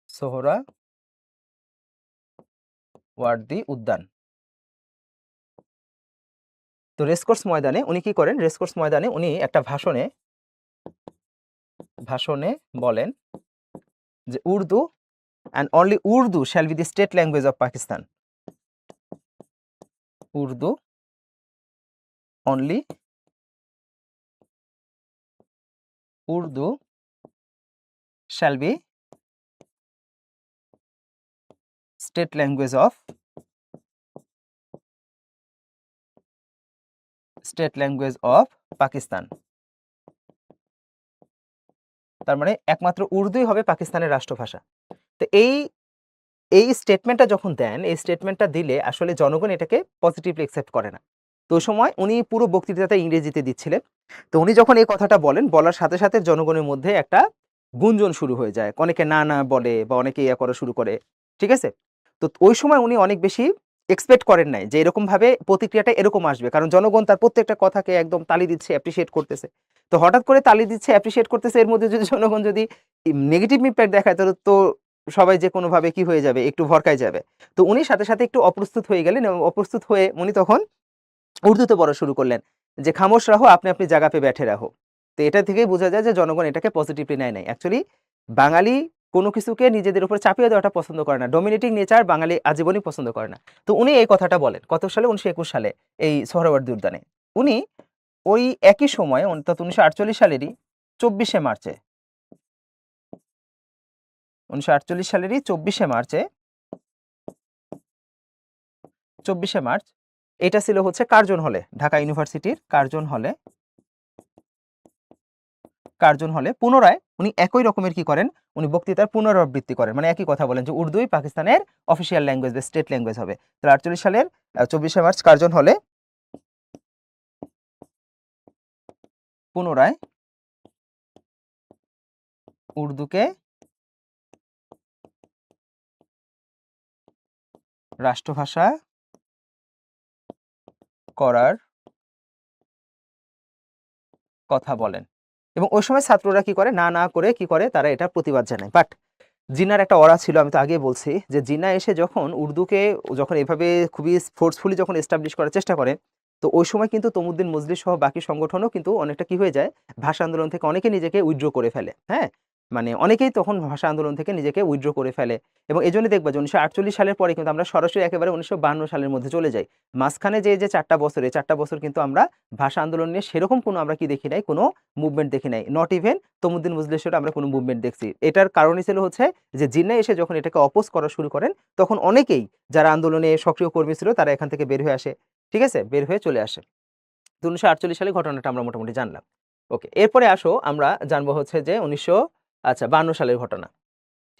সোহরাওয়ার্দী উদ্যান। তো রেসকোর্স ময়দানে উনি কি করেন? রেসকোর্স ময়দানে উনি একটা ভাষণে বলেন যে Urdu and only Urdu shall be the state language of Pakistan. Urdu only Urdu shall be state language of Pakistan. তার মানে একমাত্র উর্দুই হবে পাকিস্তানের রাষ্ট্রভাষা। তো এই স্টেটমেন্টটা যখন দেন, এই স্টেটমেন্টটা দিলে আসলে জনগণ এটাকে পজিটিভলি অ্যাকসেপ্ট করে না। তো ওই সময় উনি পুরো বক্তৃতাটা ইংরেজিতে দিচ্ছিলেন। তো উনি যখন এই কথাটা বলেন, বলার সাথে, সাথে জনগণের মধ্যে একটা গুঞ্জন শুরু হয়ে যায়। অনেকে না, না বলে বা অনেকে ইয়া করা শুরু করে। ঠিক আছে? তো ওই সময় উনি অনেক বেশি এক্সপেক্ট করেন নাই যে এরকমভাবে প্রতিক্রিয়াটা এরকম আসবে, কারণ জনগণ তার প্রত্যেকটা কথাকে একদম তালি দিচ্ছে, অ্যাপ্রিসিয়েট করতেছে। তো হঠাৎ করে তালি দিচ্ছে, অ্যাপ্রিসিয়েট করতেছে, এর মধ্যে যদি জনগণ যদি নেগেটিভ ইম্প্যাক্ট দেখায় তাহলে তো সবাই যে কোনোভাবে কি হয়ে যাবে, একটু ভড়কায় যাবে। তো উনি সাথে সাথে একটু অপ্রস্তুত হয়ে গেলেন এবং অপ্রস্তুত হয়ে উনি তখন উর্দুতে বলা শুরু করলেন যে খামোশ রাহো, আপনি আপনি জায়গা পে ব্যাঠে রাহো। তো এটা থেকেই বোঝা যায় যে জনগণ এটাকে পজিটিভলি নেয় নাই। অ্যাকচুয়ালি বাঙালি কোনো কিছুকে নিজেদের উপর চাপিয়ে দেওয়াটা পছন্দ করে না, ডমিনেটিং নেচার বাঙালি আজীবনই পছন্দ করে না। তো উনি এই কথাটা বলেন কত সালে, 1921 সালে, এই সোহরাওয়ার্দী উদ্যানে। উনি ওই একই সময়ে অর্থাৎ 1948 সালেরই 24শে মার্চে, 1948 সালেরই 24শে মার্চে, 24শে মার্চ এটা ছিল হচ্ছে কার্জন হলে, ঢাকা ইউনিভার্সিটির কার্জন হলে পুনরায় উনি একই রকমের কি করেন, উনি বক্তৃতার পুনরাবৃত্তি করেন, মানে একই কথা বলেন যে উর্দুই পাকিস্তানের অফিসিয়াল ল্যাঙ্গুয়েজ বা স্টেট ল্যাঙ্গুয়েজ হবে। তাহলে 48 সালের 24শে মার্চ কার্জন হলে পুনরায় উর্দুকে রাষ্ট্রভাষা করার কথা বলেন। এবং ওই সময় ছাত্ররা কি করে, না না করে কি করে, তারা এটা প্রতিবাদ জানায়। বাট জিন্নার একটা অরা ছিল, আমি তো আগেই বলছি যে জিন্না এসে যখন উর্দুকে যখন এভাবে খুবই ফোর্সফুলি যখন এস্টাবলিশ করার চেষ্টা করে, তো ওই সময় কিন্তু তমুদ্দিন মজলিস সহ বাকি সংগঠনও কিন্তু অনেকটা কি হয়ে যায়, ভাষা আন্দোলন থেকে অনেকে নিজেকে উইথড্র করে ফেলে। হ্যাঁ, মানে অনেকেই তখন ভাষা আন্দোলন থেকে নিজেকে উইথড্র করে ফেলে। এবং এই জন্য দেখবা যে 1948 সালের পরে কিন্তু আমরা সরাসরি একেবারে 1952 সালের মধ্যে চলে যাই। মাঝখানে যে 4টা বছর, এই 4টা বছর কিন্তু আমরা ভাষা আন্দোলন নিয়ে সেরকম কোনো আমরা কি দেখি নাই, কোনো মুভমেন্ট দেখি নাই। নট ইভেন তমুদ্দিন মজলিসের আমরা কোনো মুভমেন্ট দেখছি। এটার কারণই ছিল হচ্ছে যে জিন্না এসে যখন এটাকে অপোজ করা শুরু করেন, তখন অনেকেই যারা আন্দোলনে সক্রিয় কর্মী ছিল তারা এখান থেকে বের হয়ে আসে। ঠিক আছে, বের হয়ে চলে আসে। তো 1948 সালে ঘটনাটা আমরা মোটামুটি জানলাম। ওকে, এরপরে আসো আমরা জানবো হচ্ছে যে 1952 সালের ঘটনা।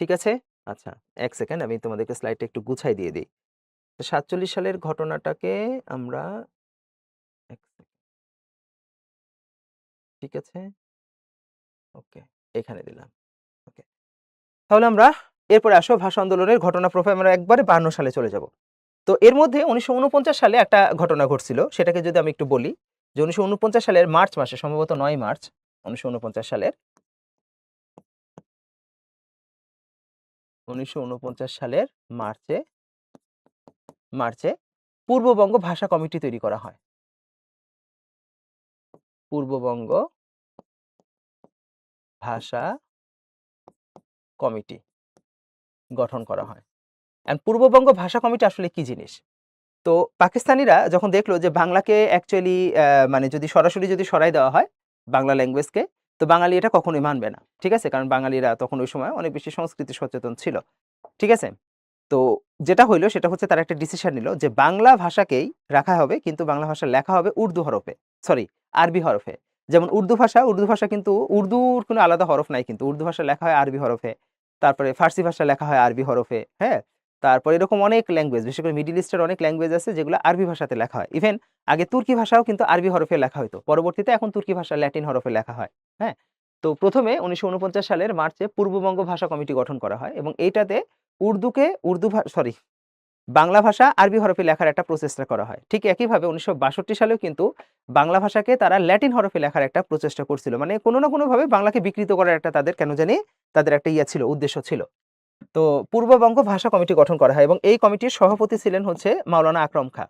ঠিক আছে, আচ্ছা, এক সেকেন্ড আমি তোমাদেরকে স্লাইডটা একটু গুছাই দিয়ে দিই। 47 সালের ঘটনাটাকে আমরা, এক সেকেন্ড, ঠিক আছে, ওকে, এখানে দিলাম। ওকে, তাহলে আমরা এরপরে আসো ভাষা আন্দোলনের ঘটনা প্রবাহে আমরা একবারে 52 সালে চলে যাব। তো এর মধ্যে 1949 সালে একটা ঘটনা ঘটছিল, সেটাকে যদি আমি একটু বলি যে 1949 সালের মার্চ মাসে, সম্ভবত 9 মার্চ 1949 সালের, 1949 সালের মার্চে মার্চে পূর্ববঙ্গ ভাষা কমিটি তৈরি করা হয়। পূর্ববঙ্গ ভাষা কমিটি গঠন করা হয়। এন্ড পূর্ববঙ্গ ভাষা কমিটি আসলে কি জিনিস? তো পাকিস্তানিরা যখন দেখলো যে বাংলাকে অ্যাকচুয়ালি মানে যদি সরাসরি যদি সরাই দেওয়া হয় বাংলা ল্যাঙ্গুয়েজকে, তো বাঙালি এটা কখনোই মানবে না। ঠিক আছে? কারণ বাঙালিরা তখন ওই সময় অনেক বেশি সংস্কৃতি সচেতন ছিল। ঠিক আছে? তো যেটা হইলো সেটা হচ্ছে তারা একটা ডিসিশন নিল যে বাংলা ভাষাকেই রাখা হবে, কিন্তু বাংলা ভাষা লেখা হবে উর্দু হরফে, সরি আরবি হরফে। যেমন উর্দু ভাষা কিন্তু উর্দুর কোনো আলাদা হরফ নাই, কিন্তু উর্দু ভাষা লেখা হয় আরবি হরফে। তারপরে ফার্সি ভাষা লেখা হয় আরবি হরফে, হ্যাঁ? তারপরে এরকম অনেক ল্যাঙ্গুয়েজ, বিশেষ করে মিডল ইস্টের অনেক ল্যাঙ্গুয়েজ আছে যেগুলো আরবি ভাষাতে লেখা হয়। ইভেন আগে তুর্কি ভাষাও কিন্তু আরবি হরফে লেখা হইতো। পরবর্তীতে এখন তুর্কি ভাষা ল্যাটিন হরফে লেখা হয়। হ্যাঁ? তো ১ম এ ১৯৪৯ সালের মার্চে পূর্ববঙ্গ ভাষা কমিটি গঠন করা হয় এবং এইটাতে উর্দুকে বাংলা ভাষা আরবি হরফে লেখার একটা প্রচেষ্টা করা হয়। ঠিক একইভাবে ১৯৬২ সালেও কিন্তু বাংলা ভাষাকে তারা ল্যাটিন হরফে লেখার একটা প্রচেষ্টা করছিল। মানে কোনো না কোনোভাবে বাংলাকে বিকৃত করার একটা তাদের কেন জানি তাদের একটা ছিল, উদ্দেশ্য ছিল। তো পূর্ববঙ্গ ভাষা কমিটি গঠন করা হয় এবং এই কমিটির সভাপতি ছিলেন হচ্ছে মাওলানা আকরম খাঁ।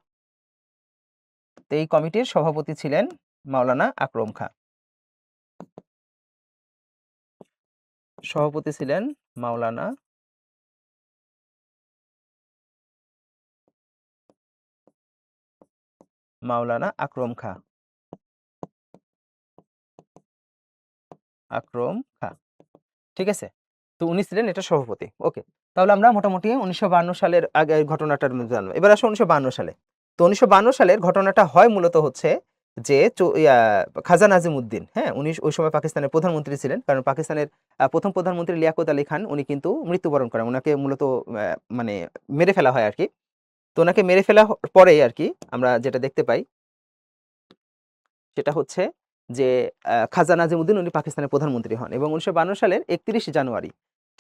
তো এই কমিটির সভাপতি ছিলেন মাওলানা আকরম খাঁ। সভাপতি ছিলেন মাওলানা আকরম খাঁ। ঠিক আছে? তো উনি ছিলেন এটা সভাপতি। ওকে। তাহলে আমরা মোটামুটি ১৯৫২ সালের আগে ঘটনাটার মধ্যে জানলাম। এবার আসো ১৯৫২ সালে। তো ১৯৫২ সালের ঘটনাটা হয় মূলত হচ্ছে যে খাজা নাজিমউদ্দিন, হ্যাঁ? উনি ওই সময় পাকিস্তানের প্রধানমন্ত্রী ছিলেন। কারণ পাকিস্তানের ১ম প্রধানমন্ত্রী লিয়াকত আলী খান উনি কিন্তু মৃত্যুবরণ করেন। উনাকে মূলত মানে মেরে ফেলা হয় আরকি। তো উনাকে মেরে ফেলা পরেই আরকি আমরা যেটা দেখতে পাই সেটা হচ্ছে যে খাজা নাজিমউদ্দিন উনি পাকিস্তানের প্রধানমন্ত্রী হন এবং ১৯৫২ সালের ৩১ জানুয়ারি,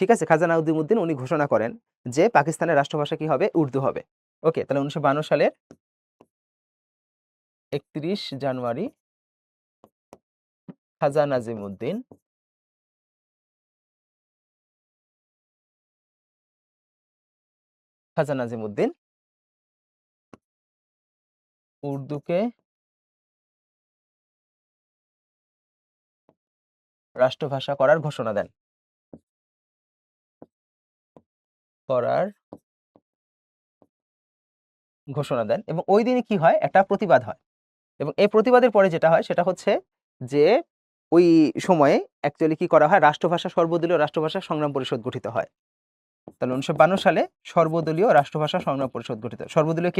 ঠিক আছে? খাজা নাজিমউদ্দিন উনি ঘোষণা করেন যে পাকিস্তানের রাষ্ট্রভাষা কি হবে? উর্দু হবে। ওকে, তাহলে 1952 সালের 31 জানুয়ারি খাজা নাজিমউদ্দিন উর্দুকে রাষ্ট্রভাষা করার ঘোষণা দেন। এবং ওই দিনে কি হয়, একটা প্রতিবাদ হয়, এবং এই প্রতিবাদের পরে যেটা হয় সেটা হচ্ছে যে ওই সময়ে অ্যাকচুয়ালি কি করা হয়, রাষ্ট্রভাষা সর্বদলীয় রাষ্ট্রভাষা সংগ্রাম পরিষদ গঠিত হয়। তাহলে 1952 সালে সর্বদলীয় রাষ্ট্রভাষা সংগ্রাম পরিষদ গঠিত, সর্বদলীয়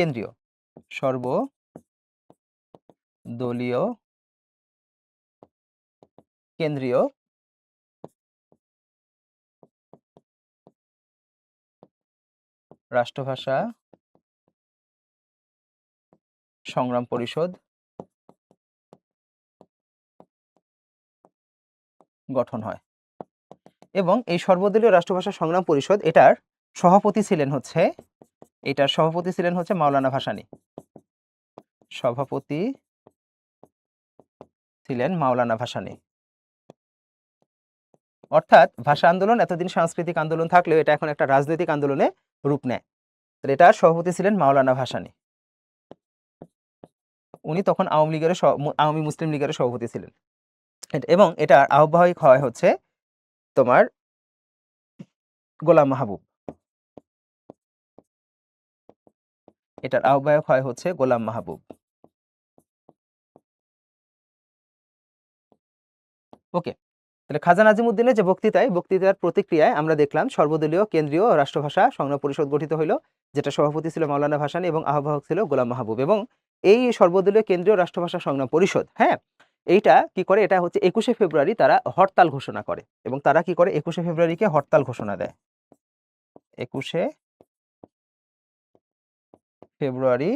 কেন্দ্রীয় রাষ্ট্রভাষা সংগ্রাম পরিষদ গঠন হয়। এবং এই সর্বদলীয় রাষ্ট্রভাষা সংগ্রাম পরিষদ এটার সভাপতি ছিলেন হচ্ছে মাওলানা ভাসানী। অর্থাৎ ভাষা আন্দোলন এতদিন সাংস্কৃতিক আন্দোলন থাকলেও এটা এখন একটা রাজনৈতিক আন্দোলনে রূপ নেয়। এটার সভাপতি ছিলেন মাওলানা ভাসানী। উনি তখন আওয়ামী মুসলিম লীগের সভাপতি ছিলেন, এবং এটার আহ্বায়ক হয় হচ্ছে তোমার গোলাম মাহবুব। ওকে, তাহলে খাজা নাজিমউদ্দিনের যে বক্তৃতার প্রতিক্রিয়ায় আমরা দেখলাম সর্বদলীয় কেন্দ্রীয় রাষ্ট্রভাষা সংগ্রাম পরিষদ গঠিত হইল, যেটা সভাপতি ছিল মাওলানা ভাসানী এবং আহ্বায়ক ছিল গোলাম মাহবুব। এবং এই সর্বদলীয় কেন্দ্রীয় রাষ্ট্রভাষা সংগ্রাম পরিষদ, হ্যাঁ, এইটা কি করে, এটা হচ্ছে 21শে ফেব্রুয়ারি তারা হরতাল ঘোষণা করে, এবং তারা কি করে 21শে ফেব্রুয়ারিকে হরতাল ঘোষণা দেয়। 21শে ফেব্রুয়ারি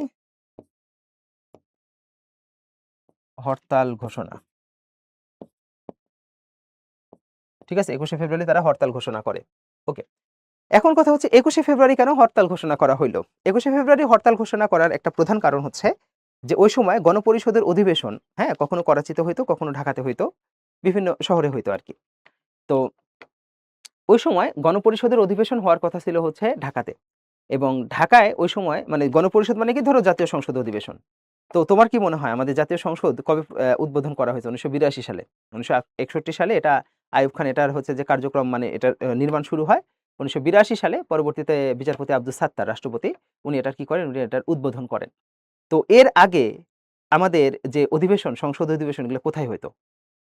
হরতাল ঘোষণা, ঠিক আছে, 21শে ফেব্রুয়ারি তারা হরতাল ঘোষণা করে। ওকে, এখন কথা হচ্ছে 21শে ফেব্রুয়ারি কেন হরতাল ঘোষণা করা হইলো? 21শে ফেব্রুয়ারি হরতাল ঘোষণা করার একটা প্রধান কারণ হচ্ছে যে ওই সময় গণপরিষদের অধিবেশন, হ্যাঁ, কখনো করাচিতে হইতো, কখনো ঢাকাতে হইতো, বিভিন্ন শহরে হইতো আর কি। তো ওই সময় গণপরিষদের অধিবেশন হওয়ার কথা ছিল হচ্ছে ঢাকাতে, এবং ঢাকায় ওই সময় মানে গণপরিষদ মানে কি, ধরো জাতীয় সংসদ অধিবেশন। তো তোমার কি মনে হয় আমাদের জাতীয় সংসদ কবে উদ্বোধন করা হয়েছে? 1982 সালে। 1961 সালে এটা আইয়ুব খান এটার হচ্ছে যে কার্যক্রম মানে এটার নির্মাণ শুরু হয়। 1982 সালে পরবর্তীতে বিচারপতি আব্দুস সাত্তার রাষ্ট্রপতি, উনি এটার কি করেন, উনি এটার উদ্বোধন করেন। তো এর আগে আমাদের যে অধিবেশন, সংসদ অধিবেশন, এগুলো কোথায় হইতো?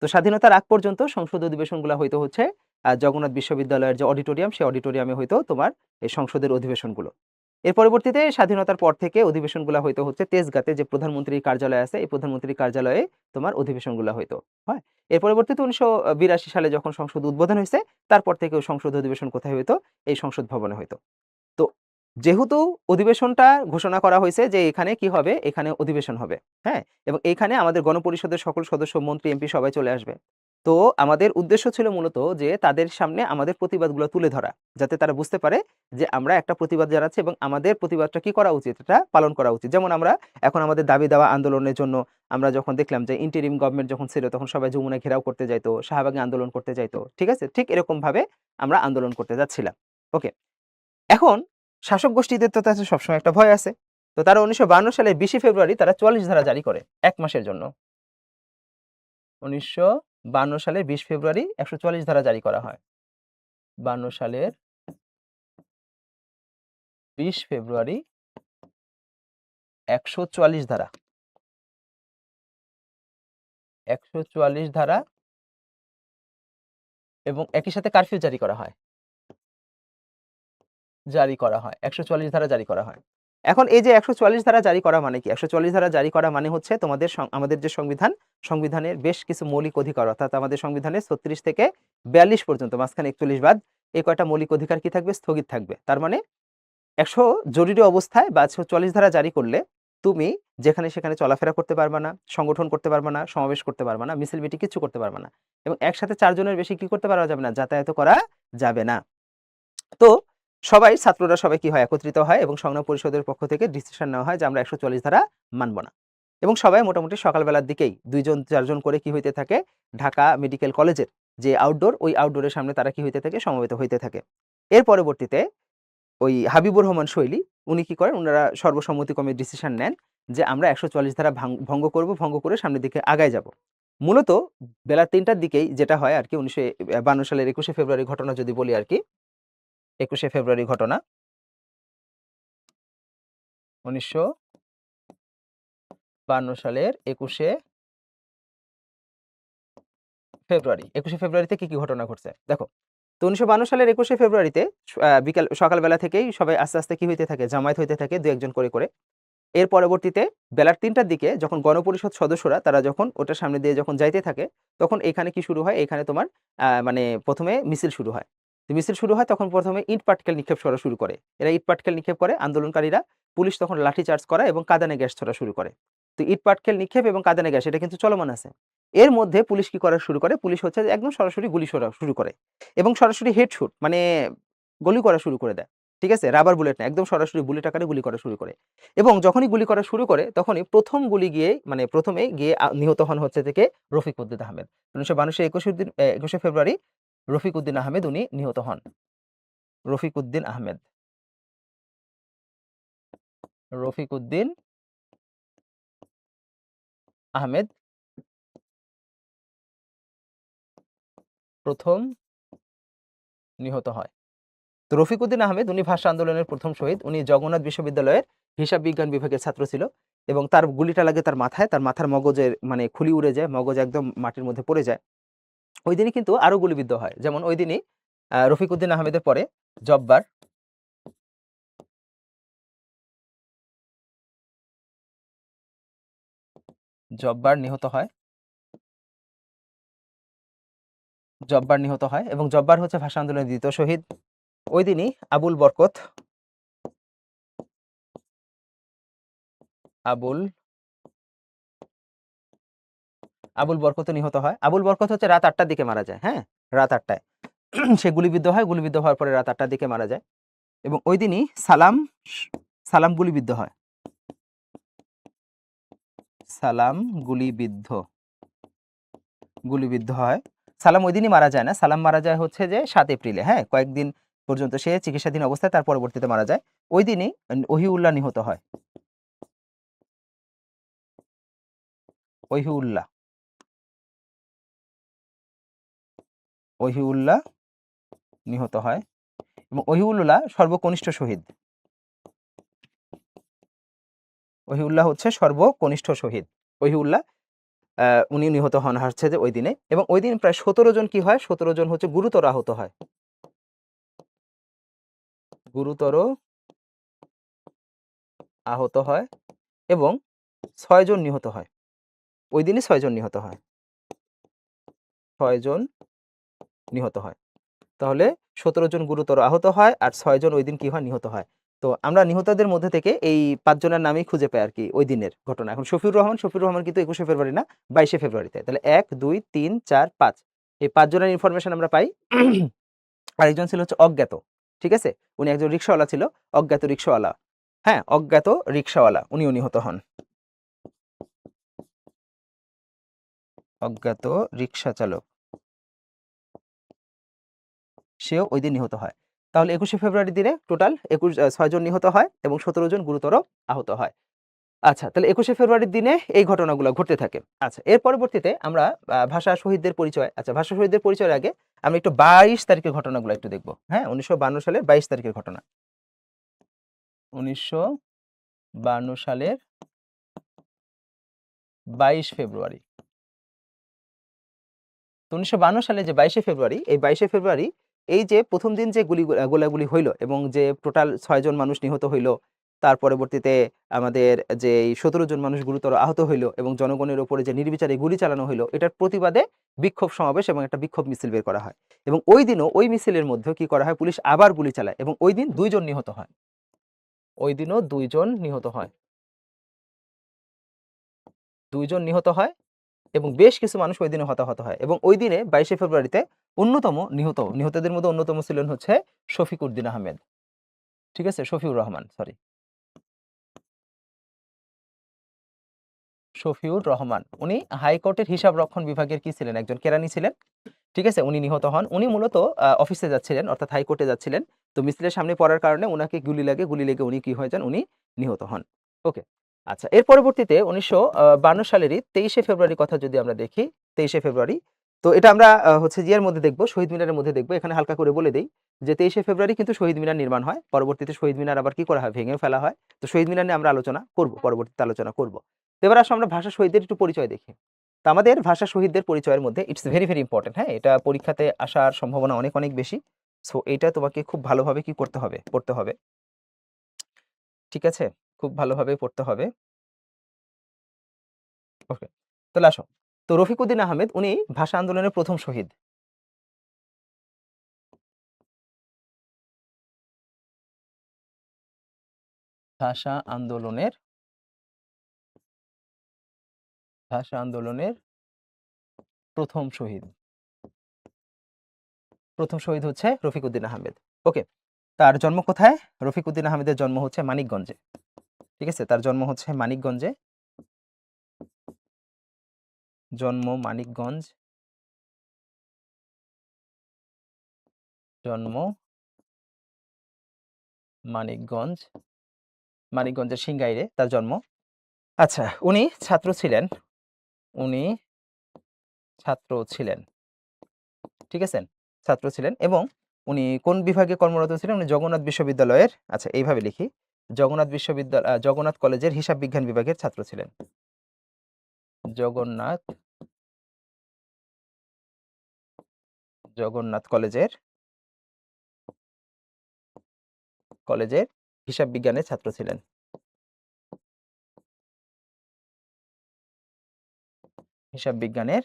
তো স্বাধীনতার আগ পর্যন্ত সংসদ অধিবেশনগুলো হইতো হচ্ছে জগন্নাথ বিশ্ববিদ্যালয়ের যে অডিটোরিয়াম, সেই অডিটোরিয়ামে হইতো তোমার এই সংসদের অধিবেশনগুলো। এর পরবর্তীতে স্বাধীনতার পর থেকে অধিবেশনগুলো হইতো হচ্ছে তেজগাঁতে যে প্রধানমন্ত্রীর কার্যালয় আছে, এই প্রধানমন্ত্রীর কার্যালয়ে তোমার অধিবেশনগুলো হইতো, হয়। এর পরবর্তীতে 1982 সালে যখন সংসদ উদ্বোধন হয়েছে, তারপর থেকে ওই সংসদ অধিবেশন কোথায় হইতো? এই সংসদ ভবনে হইতো। তো যেহেতু অধিবেশনটা ঘোষণা করা হয়েছে যে এখানে কি হবে, এখানে অধিবেশন হবে, হ্যাঁ, এবং এইখানে আমাদের গণপরিষদের সকল সদস্য, মন্ত্রী, এমপি সবাই চলে আসবে। তো আমাদের উদ্দেশ্য ছিল মূলত যে তাদের সামনে আমাদের প্রতিবাদগুলো তুলে ধরা, যাতে তারা বুঝতে পারে যে আমরা একটা প্রতিবাদ জানাচ্ছি এবং আমাদের প্রতিবাদটা কি করা উচিত, এটা পালন করা উচিত। যেমন আমরা এখন আমাদের দাবি দেওয়া আন্দোলনের জন্য আমরা যখন দেখলাম যে ইন্টারিম গভর্নমেন্ট যখন ছিল, তখন সবাই যমুনা ঘেরাও করতে যাইতো, শাহবাগে আন্দোলন করতে যাইতো, ঠিক আছে, ঠিক এরকম ভাবে আমরা আন্দোলন করতে যাচ্ছিলাম। ওকে, এখন শাসক গোষ্ঠীদের তো তাদের সবসময় একটা ভয় আছে। তো তারা 1952 সালে 20 ফেব্রুয়ারি তারা 44 ধারা জারি করে 1 মাসের জন্য। 1952 সালের 20 ফেব্রুয়ারি 144 ধারা জারি করা হয়। 52 সালের 20 ফেব্রুয়ারি 144 ধারা 144 ধারা এবং একই সাথে কারফিউ জারি করা হয়। 144 ধারা জারি করা হয়। এখন এই যে 144 ধারা জারি করা মানে কি? 144 ধারা জারি করা মানে হচ্ছে তোমাদের আমাদের যে সংবিধানের বেশ কিছু মৌলিক অধিকার, অর্থাৎ আমাদের সংবিধানের 36 থেকে 42 পর্যন্ত, মাঝখানে 41 বাদ, এই কয়টা মৌলিক অধিকার কি থাকবে? স্থগিত থাকবে। তার মানে 100 জরুরি অবস্থায় বা 144 ধারা জারি করলে তুমি যেখানে সেখানে চলাফেরা করতে পারবা না, সংগঠন করতে পারবা না, সমাবেশ করতে পারবা না, মিছিল মিটিং কিছু করতে পারবা না, এবং একসাথে 4 জনের বেশি কি করতে পারা যাবে না? যাতায়াত করা যাবে না। তো সবাই ছাত্ররা সবাই কি হয় একত্রিত হয় এবং সংগ্রাম পরিষদের পক্ষ থেকে ডিসিশন নেওয়া হয় যে আমরা 144 ধারা মানব না। এবং সবাই মোটামুটি সকালবেলার দিকেই 2 জন 4 জন করে কি হইতে থাকে, ঢাকা মেডিকেল কলেজের যে আউটডোর, ওই আউটডোরের সামনে তারা কি হইতে থাকে, সমবেত হইতে থাকে। এর পরবর্তীতে ওই হাবিবুর রহমান শৈলী উনি কি করেন, উনারা সর্বসম্মতিক্রমে ডিসিশন নেন যে আমরা 144 ধারা ভঙ্গ করব, ভঙ্গ করে সামনের দিকে আগায় যাব। মূলত বেলা 3টার দিকেই যেটা হয় আর কি 1952 সালের 21শে ফেব্রুয়ারি ঘটনা যদি বলি আর কি, 21শে ফেব্রুয়ারি ঘটনা 1952 সালের 21শে ফেব্রুয়ারি। 21শে ফেব্রুয়ারিতে কি ঘটনা ঘটছে দেখো। তো 1952 সালের 21শে ফেব্রুয়ারিতে সকালবেলা থেকেই সবাই আস্তে আস্তে কি হইতে থাকে, জামায়াত হইতে থাকে 2-1 জন করে করে। এর পরবর্তীতে বেলার 3টার দিকে যখন গণপরিষদ সদস্যরা তারা যখন ওটার সামনে দিয়ে যখন যাইতে থাকে, তখন এখানে কি শুরু হয়, এখানে তোমার মানে প্রথমে মিছিল শুরু হয়। তো মিছিল শুরু হয় তখন প্রথমে ইট পাটকেল নিক্ষেপ করা শুরু করে। এরা ইট পাটকেল নিক্ষেপ করে আন্দোলনকারীরা, পুলিশ তখন লাঠিচার্জ করা এবং কাঁদানে গ্যাস ছোড়া শুরু করে। তো ইট পাটকেল নিক্ষেপ এবং কাঁদানে গ্যাস এটা কিন্তু চলমান আছে। এর মধ্যে পুলিশ কি করা শুরু করে, পুলিশ হচ্ছে যে একদম সরাসরি গুলি ছোড়া শুরু করে এবং সরাসরি হেডশুট মানে গুলি করা শুরু করে দেয়। ঠিক আছে, রাবার বুলেট না, একদম সরাসরি বুলেট আকারে গুলি করা শুরু করে। এবং যখনই গুলি করা শুরু করে তখনই প্রথম গুলি গিয়ে মানে প্রথমে গিয়ে নিহত হন হচ্ছে থেকে রফিক উদ্দিন আহমেদ। 1952 21শে ফেব্রুয়ারি রফিক উদ্দিন আহমেদ উনি নিহত হন। রফিক উদ্দিন আহমেদ, রফিক উদ্দিন আহমেদ প্রথম নিহত হয়। তো রফিক উদ্দিন আহমেদ উনি ভাষা আন্দোলনের প্রথম শহীদ। উনি জগন্নাথ বিশ্ববিদ্যালয়ের হিসাব বিজ্ঞান বিভাগের ছাত্র ছিল এবং তার গুলিটা লাগে তার মাথায়, তার মাথার মগজের মানে খুলি উড়ে যায়, মগজ একদম মাটির মধ্যে পড়ে যায়। ওই দিনই কিন্তু আরো গুলিবিদ্ধ হয়, যেমন ওই দিনই রফিক উদ্দিন আহমেদের পরে জব্বার, জব্বার নিহত হয়, জব্বার নিহত হয় এবং জব্বার হচ্ছে ভাষা আন্দোলনের দ্বিতীয় শহীদ। ওই দিনই আবুল বরকত, আবুল আবুল বরকত নিহত হয়। আবুল বরকত হচ্ছে রাত 8টার দিকে মারা যায়। হ্যাঁ, রাত 8টায় সে গুলিবিদ্ধ হয়, গুলিবিদ্ধ হওয়ার পরে রাত 8টার দিকে মারা যায়। এবং ওই দিনই সালাম, সালাম গুলিবিদ্ধ হয়, সালাম গুলিবিদ্ধ গুলিবিদ্ধ হয়। সালাম ওই দিনই মারা যায় না, সালাম মারা যায় হচ্ছে যে 7 এপ্রিলে। হ্যাঁ, কয়েকদিন পর্যন্ত সে চিকিৎসাধীন অবস্থায়, তার পরবর্তীতে মারা যায়। ওই দিনই ওহিউল্লাহ নিহত হয়, ওহিউল্লাহ, ওহিউল্লাহ নিহত হয় এবং ওহিউল্লাহ সর্বকনিষ্ঠ শহীদ। ওহিউল্লাহ হচ্ছে সর্বকনিষ্ঠ শহীদ। ওহিউল্লাহ উনি নিহত হন হচ্ছে যে ওই দিনে। এবং ওই দিন প্রায় 17 জন কি হয়, 17 জন হচ্ছে গুরুতর আহত হয়, গুরুতর আহত হয় এবং 6 জন নিহত হয়। ওই দিনই 6 জন নিহত হয়, 6 জন নিহত হয়। তাহলে 17 জন গুরুতর আহত হয় আর 6 জন ওই দিন কি হয়, নিহত হয়। তো আমরা নিহতদের মধ্যে থেকে এই 5 জনের নামই খুঁজে পাই আর কি ওই দিনের ঘটনা। এখন শফিউর রহমান, শফিউর রহমান কিন্তু 21শে ফেব্রুয়ারি না, 22শে ফেব্রুয়ারিতে। তাহলে 1 2 3 4 5 এই 5 জনের ইনফরমেশন আমরা পাই। আরেকজন ছিল হচ্ছে অজ্ঞাত। ঠিক আছে, উনি একজন রিকশাওয়ালা ছিল, অজ্ঞাত রিকশাওয়ালা। হ্যাঁ, অজ্ঞাত রিকশাওয়ালা উনিও নিহত হন, অজ্ঞাত রিকশা চালক, সেও ওই দিন নিহত হয়। তাহলে 21শে ফেব্রুয়ারির দিনে টোটাল 6 জন নিহত হয় এবং 17 জন গুরুতর আহত হয়। আচ্ছা, তাহলে 21শে ফেব্রুয়ারির দিনে এই ঘটনাগুলো ঘটতে থাকে। আচ্ছা, এর পরবর্তীতে আমরা ভাষা শহীদদের পরিচয়, আচ্ছা ভাষা শহীদদের পরিচয়ের আগে আমরা একটু 22 তারিখের ঘটনাগুলো একটু দেখব। হ্যাঁ, 1952 সালের 22 তারিখের ঘটনা। 1952 সালের 22 ফেব্রুয়ারি। তো 1952 সালে যে 22শে ফেব্রুয়ারি, এই 22শে ফেব্রুয়ারি এই যে প্রথম দিন যে গোলাগুলি হইল এবং যে টোটাল 6 জন মানুষ নিহত হইল, তার পরবর্তীতে আমাদের যে এই 17 জন মানুষ গুরুতর আহত হইল এবং জনগণের উপরে যে নির্বিচারে গুলি চালানো হইল, এটার প্রতিবাদে বিক্ষোভ সমাবেশ এবং একটা বিক্ষোভ মিছিল বের করা হয়। এবং ওই দিনও ওই মিছিলের মধ্যে কি করা হয়, পুলিশ আবার গুলি চালায় এবং ওই দিন 2 জন নিহত হয়, ওই দিনও 2 জন নিহত হয়, 2 জন নিহত হয় এবং বেশ কিছু মানুষ ওই দিনে হতাহত হয়। এবং ওই দিনে 22শে ফেব্রুয়ারিতে অন্যতম নিহতদের মধ্যে অন্যতম ছিলেন হচ্ছে শফিক উদ্দিন আহমেদ। ঠিক আছে, শফিউর রহমান, সরি, শফিউর রহমান। উনি হাইকোর্টের হিসাব রক্ষণ বিভাগের কি ছিলেন, একজন কেরানি ছিলেন। ঠিক আছে, উনি নিহত হন। উনি মূলত অফিসে যাচ্ছিলেন, অর্থাৎ হাইকোর্টে যাচ্ছিলেন। তো মিছিলের সামনে পড়ার কারণে উনাকে গুলি লাগে, গুলি লেগে উনি কি হয়ে যান, উনি নিহত হন। ওকে, আচ্ছা, এর পরবর্তীতে 1952 সালেরই 23শে ফেব্রুয়ারি কথা যদি আমরা দেখি, 23শে ফেব্রুয়ারি, তো এটা আমরা হচ্ছে জিয়ার মধ্যে দেখবো, শহীদ মিনারের মধ্যে দেখবো। এখানে হালকা করে বলে দেই যে 23শে ফেব্রুয়ারি কিন্তু শহীদ মিনার নির্মাণ হয়। পরবর্তীতে শহীদ মিনার আবার কি করা হয়, ভেঙে ফেলা হয়। তো শহীদ মিনার নিয়ে আমরা আলোচনা করব, পরবর্তীতে আলোচনা করব। তো এবার আসলে আমরা ভাষা শহীদদের একটু পরিচয় দেখি। তো আমাদের ভাষা শহীদদের পরিচয়ের মধ্যে ইটস ভেরি ভেরি ইম্পর্টেন্ট, হ্যাঁ, এটা পরীক্ষাতে আসার সম্ভাবনা অনেক অনেক বেশি। সো এটা তোমাকে খুব ভালোভাবে কি করতে হবে, পড়তে হবে। ঠিক আছে, খুব ভালোভাবে পড়তে হবে। ওকে, তাহলে আসো। তো রফিকুদ্দীন আহমেদ উনি ভাষা আন্দোলনের প্রথম শহীদ। ভাষা আন্দোলনের ভাষা আন্দোলনের প্রথম শহীদ, প্রথম শহীদ হচ্ছে রফিকুদ্দীন আহমেদ। ওকে, তার জন্ম কোথায়? রফিকুদ্দীন আহমেদের জন্ম হচ্ছে মানিকগঞ্জে। ঠিক আছে, তার জন্ম হচ্ছে মানিকগঞ্জে, জন্ম মানিকগঞ্জ, জন্ম মানিকগঞ্জ, মানিকগঞ্জের সিংগাইরে তার জন্ম। আচ্ছা, উনি ছাত্র ছিলেন, উনি ছাত্র ছিলেন, ঠিক আছে, ছাত্র ছিলেন। এবং উনি কোন বিভাগে কর্মরত ছিলেন? উনি জগন্নাথ বিশ্ববিদ্যালয়ের, আচ্ছা এইভাবে লিখি, জগন্নাথ বিশ্ববিদ্যালয়, জগন্নাথ কলেজের হিসাব বিজ্ঞান বিভাগের ছাত্র ছিলেন। জগন্নাথ, জগন্নাথ কলেজের হিসাব বিজ্ঞানের ছাত্র ছিলেন। হিসাব বিজ্ঞানের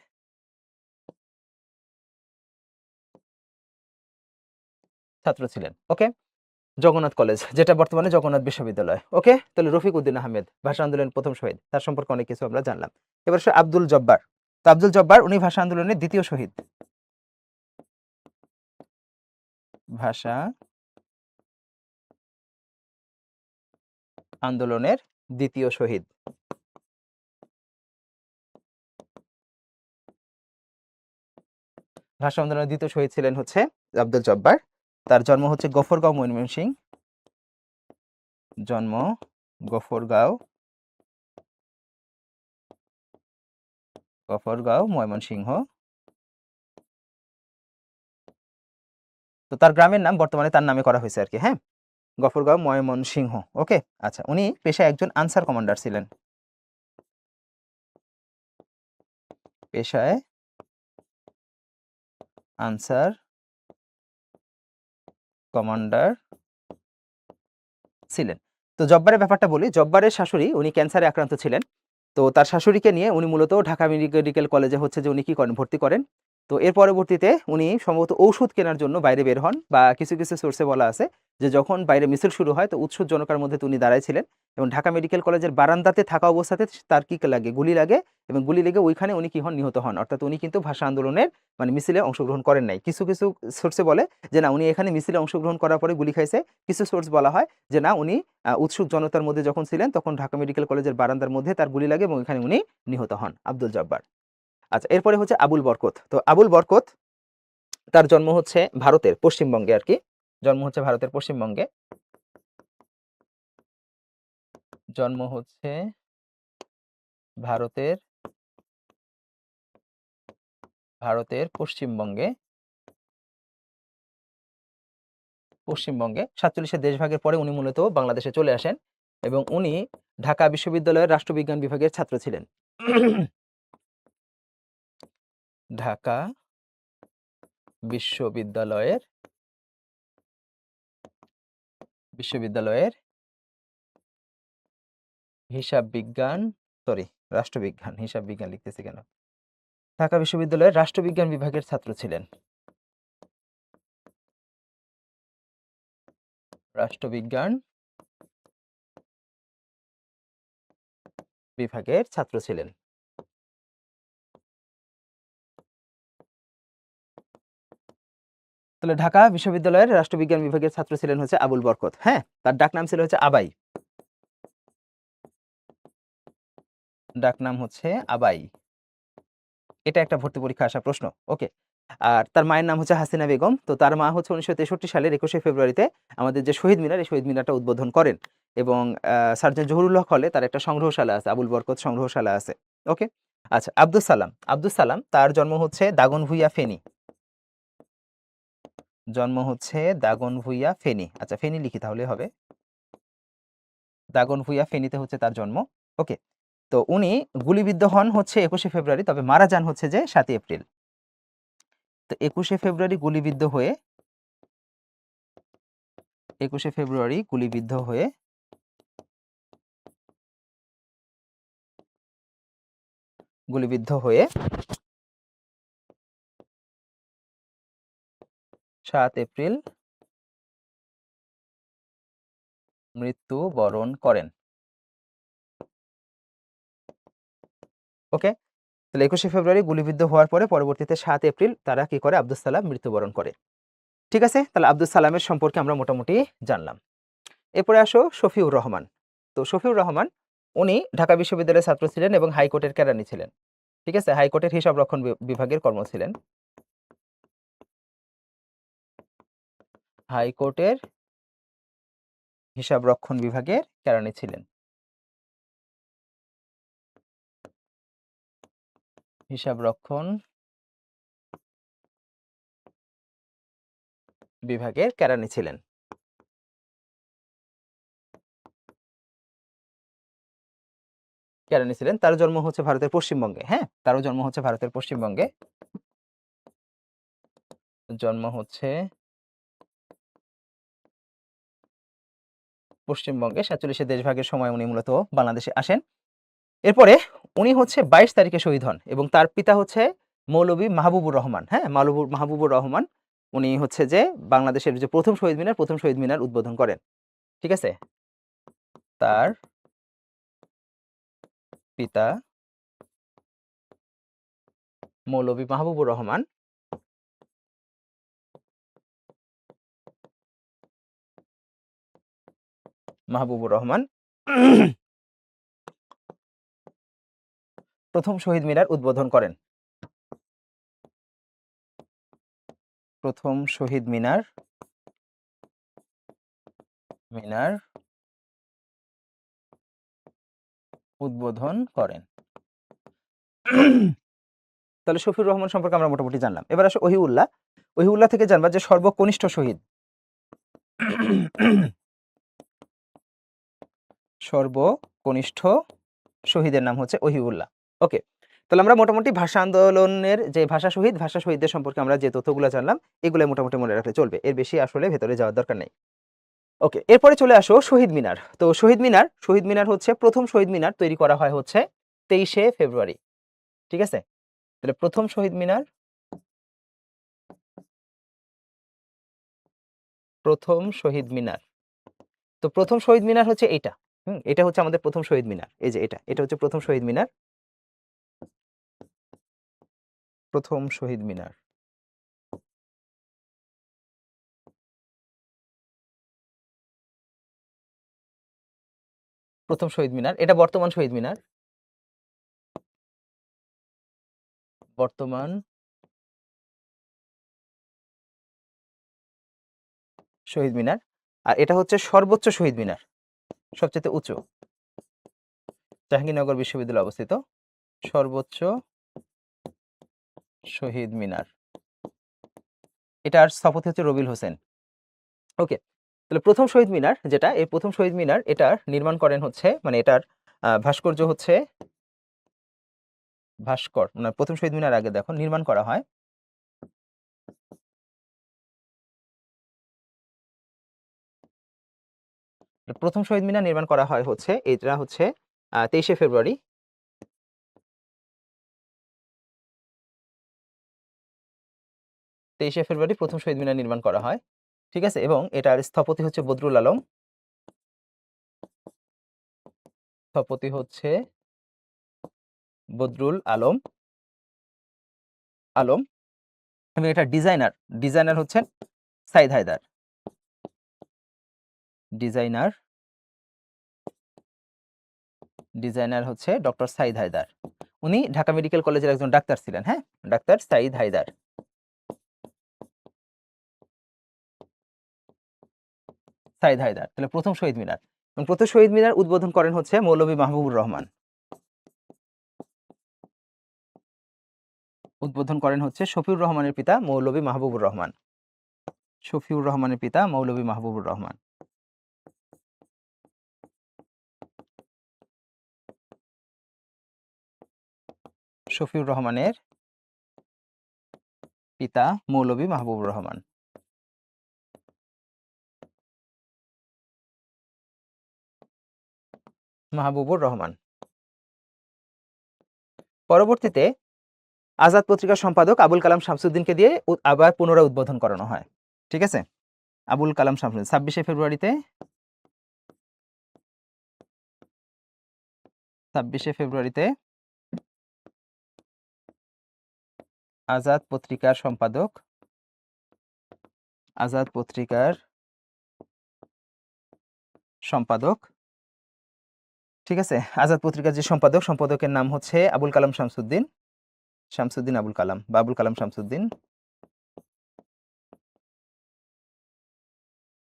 ছাত্র ছিলেন। ওকে, জগন্নাথ কলেজ, যেটা বর্তমানে জগন্নাথ বিশ্ববিদ্যালয়। ওকে, তাহলে রফিকুদ্দীন আহমেদ ভাষা আন্দোলনের প্রথম শহীদ, তার সম্পর্কে অনেক কিছু আমরা জানলাম। এবার সে আব্দুল জব্বার। তো আব্দুল জব্বার উনি ভাষা আন্দোলনের দ্বিতীয় শহীদ। ভাষা আন্দোলনের দ্বিতীয় শহীদ। ভাষা আন্দোলনের দ্বিতীয় শহীদ ছিলেন হচ্ছে আব্দুল জব্বার। তার জন্ম হচ্ছে গফরগাঁও, ময়মনসিংহ, জন্ম গফরগাঁও, গফরগাঁও ময়মনসিংহ। তো তার গ্রামের নাম বর্তমানে তার নামে করা হয়েছে আর কি, হ্যাঁ, গফরগাঁও ময়মনসিংহ। ওকে, আচ্ছা, উনি পেশায় একজন আনসার কমান্ডার ছিলেন। পেশায় আনসার কমান্ডার ছিলেন। তো জব্বারের ব্যাপারটা বলি, জব্বারের শাশুড়ি উনি ক্যান্সারে আক্রান্ত ছিলেন। তো তার শাশুড়িকে নিয়ে উনি মূলত ঢাকা মেডিকেল কলেজে হচ্ছে যে উনি কি করেন, ভর্তি করেন। তো এর পরবর্তীতে উনি সম্ভবত ঔষধ কেনার জন্য বাইরে বের হন, বা কিছু কিছু সোর্সে বলা আছে যে যখন বাইরে মিছিল শুরু হয় তো উৎসুক জনতার মধ্যে উনি দাঁড়াইছিলেন, এবং ঢাকা মেডিকেল কলেজের বারান্দাতে থাকা অবস্থাতে তার কি লাগে, গুলি লাগে, এবং গুলি লেগে ওইখানে উনি কি হন, নিহত হন। অর্থাৎ উনি কিন্তু ভাষা আন্দোলনের মানে মিছিলে অংশগ্রহণ করেন নাই। কিছু কিছু সোর্সে বলে যে না, উনি এখানে মিছিলে অংশগ্রহণ করার পরে গুলি খাইছে। কিছু সোর্স বলা হয় যে না, উনি উৎসুক জনতার মধ্যে যখন ছিলেন তখন ঢাকা মেডিকেল কলেজের বারান্দার মধ্যে তার গুলি লাগে এবং এখানে উনি নিহত হন, আব্দুল জব্বার। আচ্ছা, এরপরে হচ্ছে আবুল বরকত। তো আবুল বরকত, তার জন্ম হচ্ছে ভারতের পশ্চিমবঙ্গে আর কি, জন্ম হচ্ছে ভারতের পশ্চিমবঙ্গে, জন্ম হচ্ছে ভারতের ভারতের পশ্চিমবঙ্গে, পশ্চিমবঙ্গে 47-এর দেশভাগের পরে উনি মূলত বাংলাদেশে চলে আসেন, এবং উনি ঢাকা বিশ্ববিদ্যালয়ের রাষ্ট্রবিজ্ঞান বিভাগের ছাত্র ছিলেন। ঢাকা বিশ্ববিদ্যালয়ের বিশ্ববিদ্যালয়ের হিসাব বিজ্ঞান, সরি, রাষ্ট্রবিজ্ঞান, হিসাব বিজ্ঞান লিখতেছি কেন, ঢাকা বিশ্ববিদ্যালয়ের রাষ্ট্রবিজ্ঞান বিভাগের ছাত্র ছিলেন, রাষ্ট্রবিজ্ঞান বিভাগের ছাত্র ছিলেন। তাহলে ঢাকা বিশ্ববিদ্যালয়ের রাষ্ট্রবিজ্ঞান বিভাগের ছাত্র ছিলেন হচ্ছে আবুল বরকত। হ্যাঁ, তার ডাক নাম ছিল হচ্ছে আবাই। ডাক নাম হচ্ছে আবাই। এটা একটা ভর্তি পরীক্ষা আসা প্রশ্ন। ওকে। আর তার মায়ের নাম হচ্ছে হাসিনা বেগম। তো তার মা হচ্ছে 1963 সালের 21শে ফেব্রুয়ারিতে আমাদের যে শহীদ মিনার, এই শহীদ মিনারটা উদ্বোধন করেন। এবং সার্জন জহুরুল হক হলে তার একটা সংগ্রহশালা আছে, আবুল বরকত সংগ্রহশালা আছে। ওকে। আচ্ছা, আব্দুস সালাম। আব্দুস সালাম তার জন্ম হচ্ছে দাগনভূঞা, ফেনী। জন্ম হচ্ছে দাগনভূঞা, ফেনী। আচ্ছা, ফেনী লিখি তাহলে হবে। দাগনভূঞা, ফেনীতে হচ্ছে তার জন্ম। ওকে। তো উনি গুলিবিদ্ধ হন হচ্ছে 21শে ফেব্রুয়ারি, তবে মারা যান হচ্ছে যে 7 এপ্রিল। তো 21শে ফেব্রুয়ারি গুলিবিদ্ধ হয়ে 21শে ফেব্রুয়ারি গুলিবিদ্ধ হয়ে 7 এপ্রিল মৃত্যুবরণ করেন। ওকে। তাহলে 21শে ফেব্রুয়ারি গুলিবিদ্ধ হওয়ার পরে পরবর্তীতে 7 এপ্রিল তারা কি করে, আব্দুস সালাম মৃত্যুবরণ করে। ঠিক আছে, তাহলে আব্দুস সালামের সম্পর্কে আমরা মোটামুটি জানলাম। এরপরে আসো শফিউর রহমান। তো শফিউর রহমান উনি ঢাকা বিশ্ববিদ্যালয়ের ছাত্র ছিলেন এবং হাইকোর্টের কেরানি ছিলেন। ঠিক আছে, হাইকোর্টের হিসাব রক্ষণ বিভাগের কর্ম ছিলেন। হাইকোর্টের হিসাব রক্ষণ বিভাগের কেরানি ছিলেন। হিসাব রক্ষণ বিভাগের কেরানি ছিলেন। কেরানি ছিলেন। তার জন্ম হচ্ছে ভারতের পশ্চিমবঙ্গে। হ্যাঁ, তারও জন্ম হচ্ছে ভারতের পশ্চিমবঙ্গে। জন্ম হচ্ছে পশ্চিমবঙ্গে। 47 দেশভাগের সময় উনি মূলত বাংলাদেশে আসেন। এরপরে উনি হচ্ছে 22 তারিখে শহীদ হন এবং তার পিতা হচ্ছে মৌলভী মাহবুবুর রহমান। হ্যাঁ, মাহবুবুর রহমান উনি হচ্ছে যে বাংলাদেশের যে প্রথম শহীদ মিনার উদ্বোধন করেন। ঠিক আছে, তার পিতা মৌলভী মাহবুবুর রহমান প্রথম শহীদ মিনার উদ্বোধন করেন। প্রথম শহীদ মিনার উদ্বোধন করেন। তাহলে শফিউর রহমান সম্পর্কে আমরা মোটামুটি জানলাম। এবার আসো ওহিউল্লাহ। ওহিউল্লাহ থেকে জানবা যে সর্বকনিষ্ঠ শহীদ। সর্বকনিষ্ঠ শহীদের নাম হচ্ছে ওহিউল্লাহ। ওকে। তাহলে আমরা মোটামুটি ভাষা আন্দোলনের যে ভাষা শহীদদের সম্পর্কে আমরা যে তথ্যগুলো জানলাম, এগুলো মোটামুটি মনে রাখলে চলবে, এর বেশি আসলে ভেতরে যাওয়ার দরকার নেই। ওকে, এরপরে চলে আসো শহীদ মিনার। তো শহীদ মিনার হচ্ছে প্রথম শহীদ মিনার তৈরি করা হয় হচ্ছে 23শে ফেব্রুয়ারি। ঠিক আছে, তাহলে প্রথম শহীদ মিনার তো প্রথম শহীদ মিনার হচ্ছে এইটা। এটা হচ্ছে আমাদের প্রথম শহীদ মিনার। এই যে এটা হচ্ছে প্রথম শহীদ মিনার। প্রথম শহীদ মিনার এটা বর্তমান শহীদ মিনার। বর্তমান শহীদ মিনার। আর এটা হচ্ছে সর্বোচ্চ শহীদ মিনার, সবচেয়ে উঁচু, জাহাঙ্গীরনগর বিশ্ববিদ্যালয়ে অবস্থিত সর্বোচ্চ শহীদ মিনার। এটার স্থপতি হচ্ছে রবিল হোসেন। ওকে। তাহলে প্রথম শহীদ মিনার যেটা, এই প্রথম শহীদ মিনার এটার নির্মাণ করেন হচ্ছে, মানে এটার ভাস্কর্য হচ্ছে মানে প্রথম শহীদ মিনার আগে দেখো নির্মাণ করা হয় প্রথম শহীদ মিনার নির্মাণ করা হয় হচ্ছে, এটা হচ্ছে 23শে ফেব্রুয়ারি। 23শে ফেব্রুয়ারি প্রথম শহীদ মিনার নির্মাণ করা হয়। ঠিক আছে, এবং এটার স্থপতি হচ্ছে বদরুল আলম। স্থপতি হচ্ছে বদরুল আলম এবং এটা ডিজাইনার হচ্ছেন সাইদ হায়দার, ডিজাইনার হচ্ছে ডক্টর সাইদ হায়দার। উনি ঢাকা মেডিকেল কলেজের একজন ডাক্তার ছিলেন। হ্যাঁ, ডাক্তার সাইদ হায়দার। সাইদ হায়দার তাহলে প্রথম শহীদ মিনার। এবং প্রথম শহীদ মিনার উদ্বোধন করেন হচ্ছে মৌলভী মাহবুবুর রহমান। উদ্বোধন করেন হচ্ছে শফিউর রহমানের পিতা মৌলভী মাহবুবুর রহমান। শফিউর রহমানের পিতা মৌলভী মাহবুবুর রহমান। শফিউর রহমানের পিতা মৌলভী মাহবুবুর রহমান। মাহবুবুর রহমান। পরবর্তীতে আজাদ পত্রিকার সম্পাদক আবুল কালাম শামসুদ্দিনকে দিয়ে আবার পুনরায় উদ্বোধন করানো হয়। ঠিক আছে, আবুল কালাম শামসুদ্দিন 26শে ফেব্রুয়ারিতে, 26শে ফেব্রুয়ারিতে আজাদ পত্রিকার সম্পাদক, আজাদ পত্রিকার সম্পাদক, ঠিক আছে, আজাদ পত্রিকার যে সম্পাদক, সম্পাদকের নাম হচ্ছে আবুল কালাম শামসুদ্দিন, শামসুদ্দিন আবুল কালাম বা আবুল কালাম শামসুদ্দিন,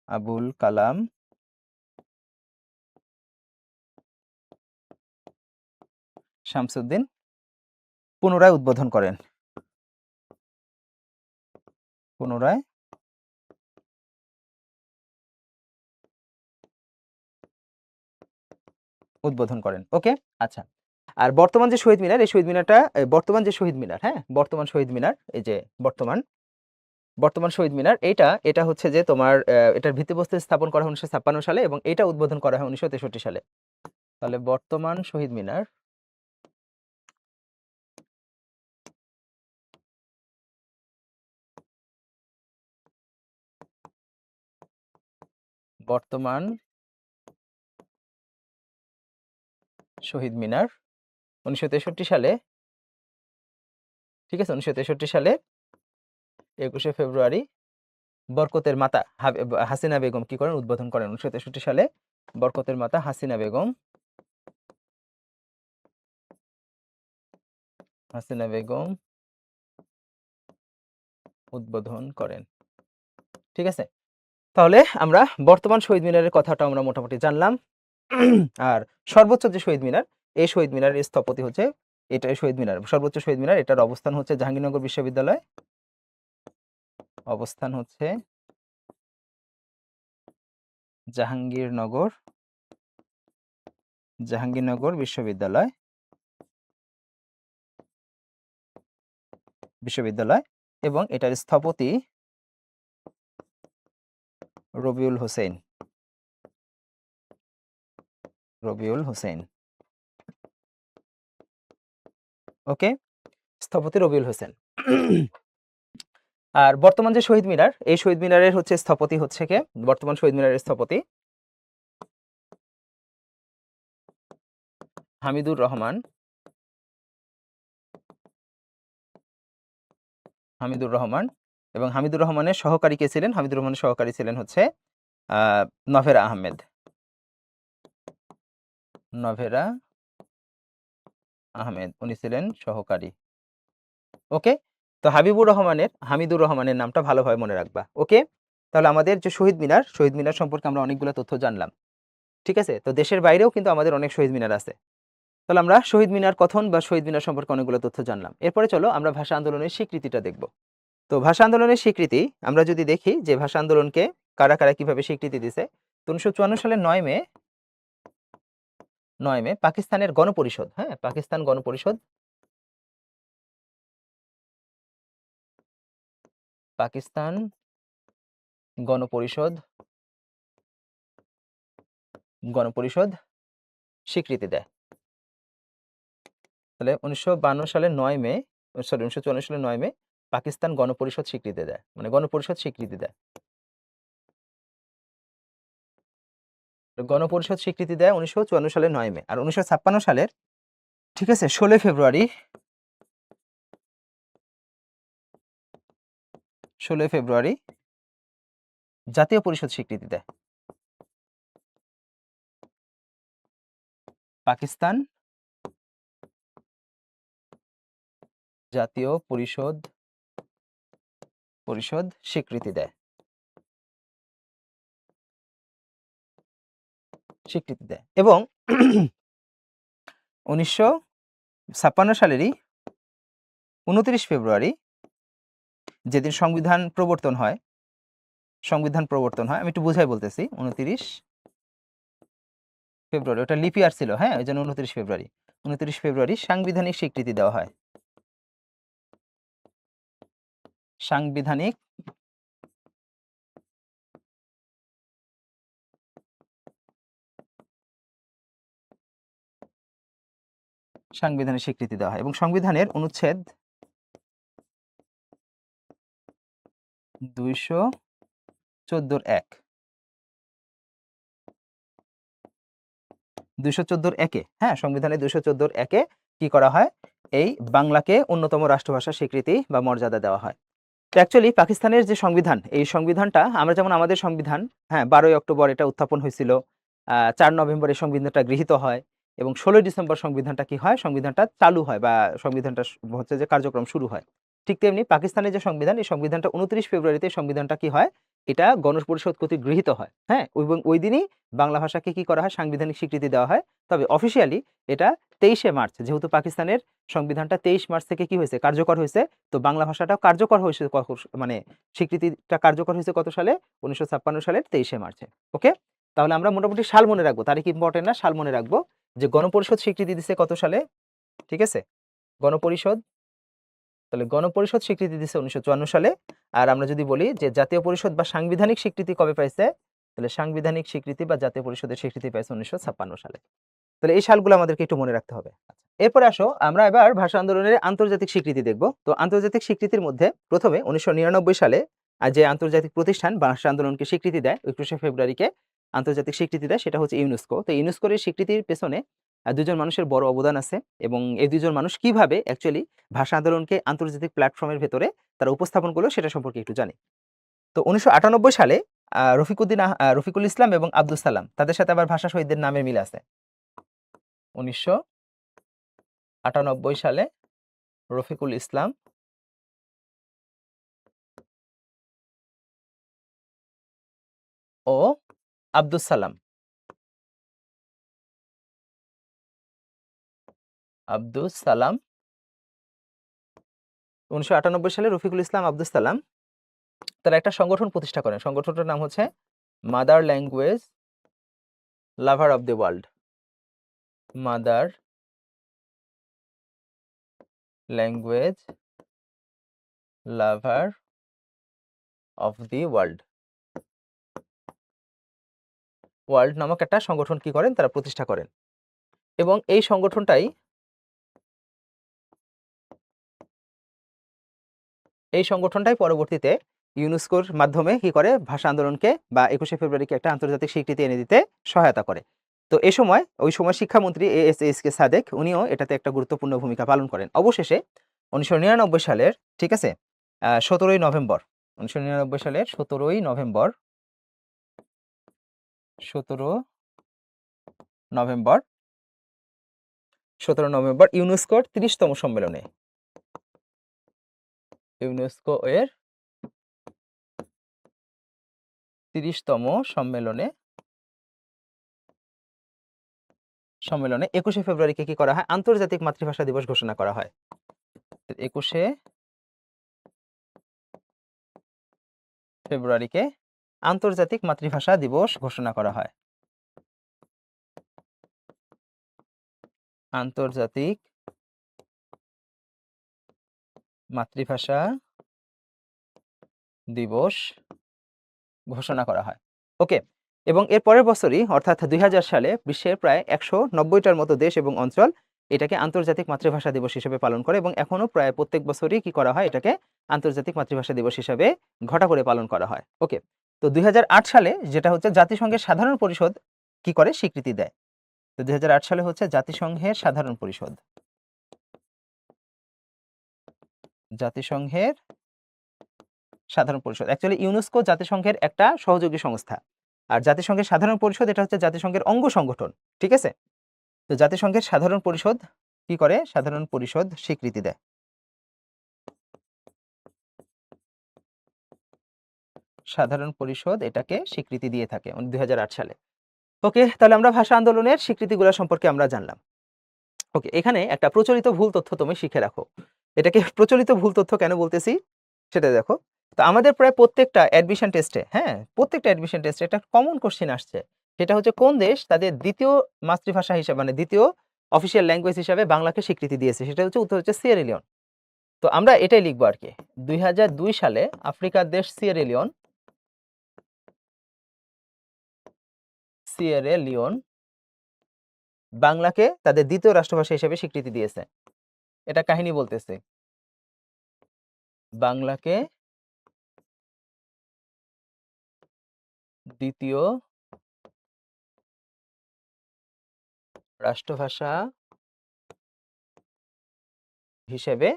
আবুল কালাম শামসুদ্দিন পুনরায় উদ্বোধন করেন, পুনরায় উদ্বোধন করেন। ওকে, আচ্ছা। আর বর্তমান যে শহীদ মিনার, এই শহীদ মিনারটা, বর্তমান যে শহীদ মিনার, হ্যাঁ, বর্তমান শহীদ মিনার, এই যে বর্তমান শহীদ মিনার, এটা হচ্ছে যে তোমার এটার ভিত্তিপ্রস্তর স্থাপন করা হয় 1956 সালে এবং এটা উদ্বোধন করা হয় 1963 সালে। তাহলে বর্তমান শহীদ মিনার, বর্তমান শহীদ মিনার 1963 সালে, ঠিক আছে, 1963 সালে 21শে ফেব্রুয়ারি বরকতের মাতা হাসিনা বেগম কি করেন, উদ্বোধন করেন। 1963 সালে বরকতের মাতা হাসিনা বেগম উদ্বোধন করেন। ঠিক আছে, তাহলে আমরা বর্তমান শহীদ মিনারের কথাটা আমরা মোটামুটি জানলাম। আর সর্বোচ্চ যে শহীদ মিনার, এই শহীদ মিনারের স্থপতি হচ্ছে, এটাই শহীদ মিনার, সর্বোচ্চ শহীদ মিনার, এটার অবস্থান হচ্ছে জাহাঙ্গীরনগর বিশ্ববিদ্যালয়, অবস্থান হচ্ছে জাহাঙ্গীরনগর বিশ্ববিদ্যালয়, এবং এটার স্থপতি রবিউল হোসেন। ওকে, স্থপতি রবিউল হোসেন। আর বর্তমান যে শহীদ মিনার, এই শহীদ মিনারের হচ্ছে স্থপতি হচ্ছে কে, বর্তমান শহীদ মিনারের স্থপতি হামিদুর রহমান, এবং হামিদুর রহমানের সহকারী কে ছিলেন, হামিদুর রহমানের সহকারী ছিলেন হচ্ছে নভেরা আহমেদ, উনি ছিলেন সহকারী। ওকে, তো হামিদুর রহমানের নামটা ভালোভাবে মনে রাখবা। ওকে, তাহলে আমাদের যে শহীদ মিনার সম্পর্কে আমরা অনেকগুলো তথ্য জানলাম। ঠিক আছে, তো দেশের বাইরেও কিন্তু আমাদের অনেক শহীদ মিনার আছে। তাহলে আমরা শহীদ মিনার কথন বা শহীদ মিনার সম্পর্কে অনেকগুলো তথ্য জানলাম। এরপরে চলো আমরা ভাষা আন্দোলনের স্বীকৃতিটা দেখব। তো ভাষা আন্দোলনের স্বীকৃতি আমরা যদি দেখি যে ভাষা আন্দোলনকে কারা কারা কিভাবে স্বীকৃতি দিছে, তো 1954 সালের 9 মে পাকিস্তানের গণপরিষদ, হ্যাঁ, পাকিস্তান গণপরিষদ স্বীকৃতি দেয়। তাহলে 1954 সালের 1954 সালের 9 মে পাকিস্তান গণপরিষদ স্বীকৃতি দেয়, মানে গণপরিষদ স্বীকৃতি দেয়। গণপরিষদ স্বীকৃতি দেয় 1954 সালের 9 মে। আর 1956 সালের, ঠিক আছে, 16 ফেব্রুয়ারি জাতীয় পরিষদ স্বীকৃতি দেয়। পাকিস্তান জাতীয় পরিষদ স্বীকৃতি দেয়। এবং 1956 সালেরই 29 ফেব্রুয়ারি যেদিন সংবিধান প্রবর্তন হয়, আমি একটু বুঝাই বলতেছি। 29 ফেব্রুয়ারি, ওটা লিপ ইয়ার ছিল, হ্যাঁ, ওই জন্য 29 ফেব্রুয়ারি সাংবিধানিক স্বীকৃতি দেওয়া হয়। সাংবিধানিক স্বীকৃতি দেওয়া হয় এবং সংবিধানের অনুচ্ছেদ 214 একে, হ্যাঁ, সংবিধানের 214 একে কি করা হয়, এই বাংলাকে অন্যতম রাষ্ট্রভাষা স্বীকৃতি বা মর্যাদা দেওয়া হয়। তো অ্যাকচুয়ালি পাকিস্তানের যে সংবিধান, এই সংবিধানটা আমরা যেমন আমাদের সংবিধান, হ্যাঁ, 12ই অক্টোবর এটা উত্থাপন হয়েছিল, 4 নভেম্বর এই সংবিধানটা গৃহীত হয় এবং 16ই ডিসেম্বর সংবিধানটা কি হয়, সংবিধানটা চালু হয় বা সংবিধানটা হচ্ছে যে কার্যক্রম শুরু হয়। ঠিক তেমনি পাকিস্তানের যে সংবিধান, এই সংবিধানটা 29 ফেব্রুয়ারিতে সংবিধানটা কি হয়, এটা গণপরিষদ কর্তৃক গৃহীত হয়, হ্যাঁ, এবং ওই দিনই বাংলা ভাষাকে কি করা হয়, সাংবিধানিক স্বীকৃতি দেওয়া হয়। তবে অফিসিয়ালি এটা 23শে মার্চ, যেহেতু পাকিস্তানের সংবিধানটা 23 মার্চ থেকে কি হয়েছে, কার্যকর হয়েছে, তো বাংলা ভাষাটাও কার্যকর হয়েছে, মানে স্বীকৃতিটা কার্যকর হয়েছে কত সালে, 1956 সালের 23শে মার্চে। ওকে, তাহলে আমরা মোটামুটি সাল মনে রাখবো, তারিখ ইম্পর্টেন্ট না, সাল মনে রাখবো যে গণপরিষদ স্বীকৃতি দিচ্ছে কত সালে, ঠিক আছে, গণপরিষদ, তাহলে গণপরিষদ স্বীকৃতি দিচ্ছে 1954 সালে। আর আমরা যদি বলি যে জাতীয় পরিষদ বা সাংবিধানিক স্বীকৃতি কবে পাইছে, তাহলে সাংবিধানিক স্বীকৃতি বা জাতীয় পরিষদের স্বীকৃতি পাইছে 1956 সালে। তাহলে এই সালগুলো আমাদেরকে একটু মনে রাখতে হবে। এরপরে আসো আমরা এবার ভাষা আন্দোলনের আন্তর্জাতিক স্বীকৃতি দেখব। তো আন্তর্জাতিক স্বীকৃতির মধ্যে প্রথমে 1999 সালে যে আন্তর্জাতিক প্রতিষ্ঠান ভাষা আন্দোলনকে স্বীকৃতি দেয়, 21শে ফেব্রুয়ারিকে আন্তর্জাতিক স্বীকৃতি দেয়, সেটা হচ্ছে ইউনেস্কো। তো ইউনেস্কোর এই স্বীকৃতির পেছনে দুজন মানুষের বড় অবদান আছে এবং এই দুজন মানুষ কিভাবে অ্যাকচুয়ালি ভাষা আন্দোলনকে আন্তর্জাতিক প্ল্যাটফর্মের ভেতরে তারা উপস্থাপন করলো সেটা সম্পর্কে একটু জানি। তো 1998 সালে রফিকুল ইসলাম এবং আব্দুস সালাম, তাদের সাথে আবার ভাষা শহীদদের নামের মিল আছে। 1998 সালে রফিকুল ইসলাম ও আব্দুস সালাম, 1998 সালে রফিকুল ইসলাম আব্দুস সালাম তারা একটা সংগঠন প্রতিষ্ঠা করেন। সংগঠনটার নাম হচ্ছে mother language lover of the world. Mother language lover of the world নামক একটা সংগঠন কি করেন, তারা প্রতিষ্ঠা করেন এবং এই সংগঠনটাই পরবর্তীতে ইউনেস্কোর মাধ্যমে কি করে, ভাষা আন্দোলনকে বা 21শে ফেব্রুয়ারিকে একটা আন্তর্জাতিক স্বীকৃতি এনে দিতে সহায়তা করে। তো ওই সময় শিক্ষামন্ত্রী এস কে সাদেক, উনিও এটাতে একটা গুরুত্বপূর্ণ ভূমিকা পালন করেন। অবশেষে 1999 সালের, ঠিক আছে, 17ই নভেম্বর, 1999 সালের 17 নভেম্বর ইউনেস্কোর 30তম সম্মেলনে, ইউনেস্কো এর 30তম সম্মেলনে 21শে ফেব্রুয়ারিকে কি করা হয়, আন্তর্জাতিক মাতৃভাষা দিবস ঘোষণা করা হয়। 21শে ফেব্রুয়ারিকে আন্তর্জাতিক মাতৃভাষা দিবস ঘোষণা করা হয়। আন্তর্জাতিক মাতৃভাষা দিবস ঘোষণা করা হয়। ওকে, এবং এর পরের বছরই অর্থাৎ 2000 সালে বিশ্বের প্রায় 190টার মতো দেশ এবং অঞ্চল এটাকে আন্তর্জাতিক মাতৃভাষা দিবস হিসেবে পালন করে এবং এখনো প্রায় প্রত্যেক বছরই কি করা হয়, এটাকে আন্তর্জাতিক মাতৃভাষা দিবস হিসেবে ঘটা করে পালন করা হয়। ওকে, তো 2008 সালে যেটা হচ্ছে জাতিসংঘের সাধারণ পরিষদ কি করে, স্বীকৃতি দেয়। তো 2008 সালে হচ্ছে জাতিসংঘের সাধারণ পরিষদ, জাতিসংঘের সাধারণ পরিষদ অ্যাকচুয়ালি ইউনেস্কো জাতিসংঘের একটা সহযোগী সংস্থা, আর জাতিসংঘের সাধারণ পরিষদ এটা হচ্ছে জাতিসংঘের অঙ্গ সংগঠন, ঠিক আছে? তো জাতিসংঘের সাধারণ পরিষদ কি করে? সাধারণ পরিষদ স্বীকৃতি দেয়। সাধারণ পরিষদ এটাকে স্বীকৃতি দিয়ে থাকে 2008 সালে। ওকে, তাহলে আমরা ভাষা আন্দোলনের স্বীকৃতিগুলো সম্পর্কে আমরা জানলাম। ওকে, এখানে একটা প্রচলিত ভুল তথ্য তুমি শিখে রাখো। এটাকে প্রচলিত ভুল তথ্য কেন বলতেছি সেটা দেখো। তো আমাদের প্রায় প্রত্যেকটা অ্যাডমিশন টেস্টে, হ্যাঁ, প্রত্যেকটা অ্যাডমিশন টেস্টে একটা কমন কোশ্চেন আসছে। সেটা হচ্ছে কোন দেশ তাদের দ্বিতীয় মাতৃভাষা হিসেবে মানে দ্বিতীয় অফিসিয়াল ল্যাঙ্গুয়েজ হিসেবে বাংলাকে স্বীকৃতি দিয়েছে? সেটা হচ্ছে উত্তর হচ্ছে সিয়েরা লিওন। তো আমরা এটাই লিখবো আর কি। 2002 সালে আফ্রিকার দেশ সিয়েরা লিওন বাংলাকে তাদের দ্বিতীয় রাষ্ট্রভাষা হিসেবে স্বীকৃতি দিয়েছে। এটা কাহিনী বলতেছে, বাংলাকে দ্বিতীয় রাষ্ট্রভাষা হিসেবে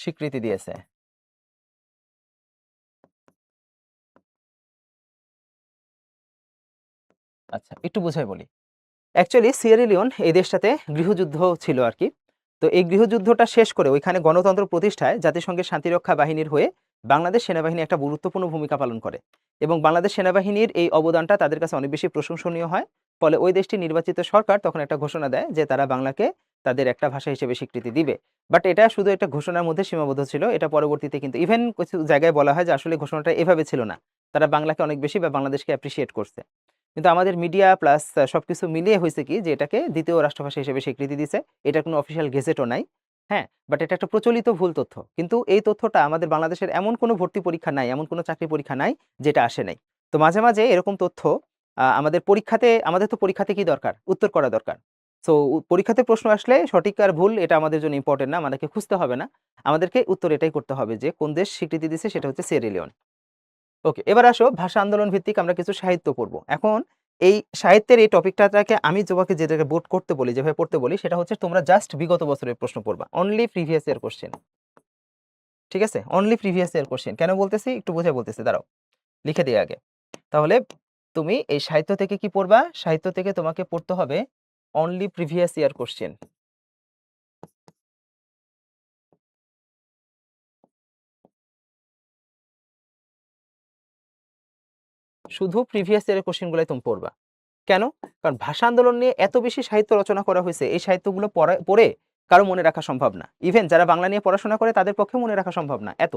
স্বীকৃতি দিয়েছে। আচ্ছা, একটু বুঝাই বলি। অ্যাকচুয়ালি সিয়েরা লিওন এই দেশটাতে গৃহযুদ্ধ ছিল আর কি। তো এই গৃহযুদ্ধটা শেষ করে ওইখানে গণতন্ত্র প্রতিষ্ঠায় জাতিসংঘের শান্তিরক্ষা বাহিনীর হয়ে বাংলাদেশ সেনাবাহিনী একটা গুরুত্বপূর্ণ ভূমিকা পালন করে, এবং বাংলাদেশ সেনাবাহিনীর এই অবদানটা তাদের কাছে অনেক বেশি প্রশংসনীয় হয়। ফলে ওই দেশটির নির্বাচিত সরকার তখন একটা ঘোষণা দেয় যে তারা বাংলাকে তাদের একটা ভাষা হিসেবে স্বীকৃতি দিবে। বাট এটা শুধু একটা ঘোষণার মধ্যে সীমাবদ্ধ ছিল। এটা পরবর্তীতে কিন্তু ইভেন কিছু জায়গায় বলা হয় যে আসলে ঘোষণাটা এভাবে ছিল না, তারা বাংলাকে অনেক বেশি বা বাংলাদেশকে অ্যাপ্রিসিয়েট করছে। কিন্তু আমাদের মিডিয়া প্লাস সবকিছু মিলিয়ে হয়েছে কি যে এটাকে দ্বিতীয় রাষ্ট্রভাষা হিসেবে স্বীকৃতি দিছে। এটা কোনো অফিসিয়াল গেজেটও নাই। হ্যাঁ, বাট এটা একটা প্রচলিত ভুল তথ্য। কিন্তু এই তথ্যটা আমাদের বাংলাদেশের এমন কোনো ভর্তি পরীক্ষা নাই, এমন কোনো চাকরি পরীক্ষা নাই যেটা আসে নাই। তো মাঝে মাঝে এরকম তথ্য আমাদের তো পরীক্ষাতে কি দরকার? উত্তর করা দরকার। সো পরীক্ষাতে প্রশ্ন আসলে সঠিক আর ভুল এটা আমাদের জন্য ইম্পর্টেন্ট না, আমাদেরকে খুঁজতে হবে না। আমাদেরকে উত্তর এটাই করতে হবে যে কোন দেশ স্বীকৃতি দিছে, সেটা হচ্ছে সিয়েরা লিওন। ওকে, এবার আসো ভাষা আন্দোলন ভিত্তিক আমরা কিছু সাহিত্য পড়ব। এখন এই সাহিত্যের এই টপিকটাকে আমি তোমাকে যেটাকে বোর্ড করতে বলি, যেভাবে পড়তে বলি, সেটা হচ্ছে তোমরা জাস্ট বিগত বছরের প্রশ্ন পড়বা, অনলি প্রিভিয়াস ইয়ার কোশ্চেন। ঠিক আছে, অনলি প্রিভিয়াস ইয়ার কোশ্চেন। কেন বলতেছি একটু বুঝে বলতেছি, দাঁড়াও লিখে দিই আগে। তাহলে তুমি এই সাহিত্য থেকে কি পড়বা? সাহিত্য থেকে তোমাকে পড়তে হবে অনলি প্রিভিয়াস ইয়ার কোশ্চেন। শুধু প্রিভিয়াস ইয়ারের কোশ্চেনগুলাই তুমি পড়বা। কেন? কারণ ভাষা আন্দোলন নিয়ে এত বেশি সাহিত্য রচনা করা হয়েছে, এই সাহিত্যগুলো পড়ে কারো মনে রাখা সম্ভব না। ইভেন যারা বাংলা নিয়ে পড়াশোনা করে তাদের পক্ষে মনে রাখা সম্ভব না এত।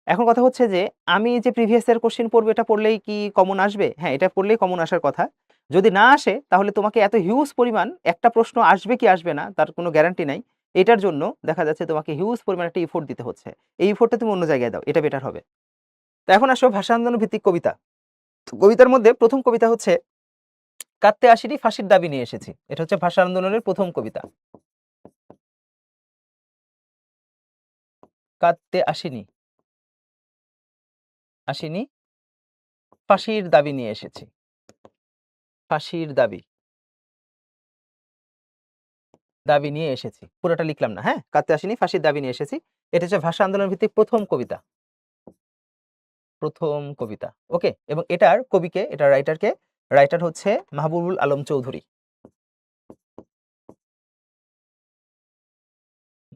এখন কথা হচ্ছে যে আমি যে প্রিভিয়াস ইয়ার কোশ্চেন পড়বো, এটা পড়লেই কি কমন আসবে? হ্যাঁ, এটা পড়লেই কমন আসার কথা। যদি না আসে তাহলে তোমাকে এত হিউজ পরিমাণ একটা প্রশ্ন আসবে কি আসবে না তার কোনো গ্যারান্টি নাই। এটার জন্য দেখা যাচ্ছে তোমাকে হিউজ পরিমাণ একটা ইফোর্ট দিতে হচ্ছে। এই ইফোর্টটা তুমি অন্য জায়গায় দাও, এটা বেটার হবে। তো এখন আসো ভাষা আন্দোলন ভিত্তিক কবিতা। তো কবিতার মধ্যে প্রথম কবিতা হচ্ছে কাঁদতে আসিনি ফাঁসির দাবি নিয়ে এসেছি। এটা হচ্ছে ভাষা আন্দোলনের প্রথম কবিতা। কাঁদতে আসিনি ফাঁসির দাবি নিয়ে এসেছি। ফাঁসির দাবি নিয়ে এসেছি, পুরোটা লিখলাম না, হ্যাঁ, কাঁদতে আসিনি ফাঁসির দাবি নিয়ে এসেছি। এটা হচ্ছে ভাষা আন্দোলন ভিত্তিক প্রথম কবিতা। প্রথম কবিতা, ওকে। এবং এটার কবিকে, এটার রাইটার হচ্ছে মাহবুবুল আলম চৌধুরী।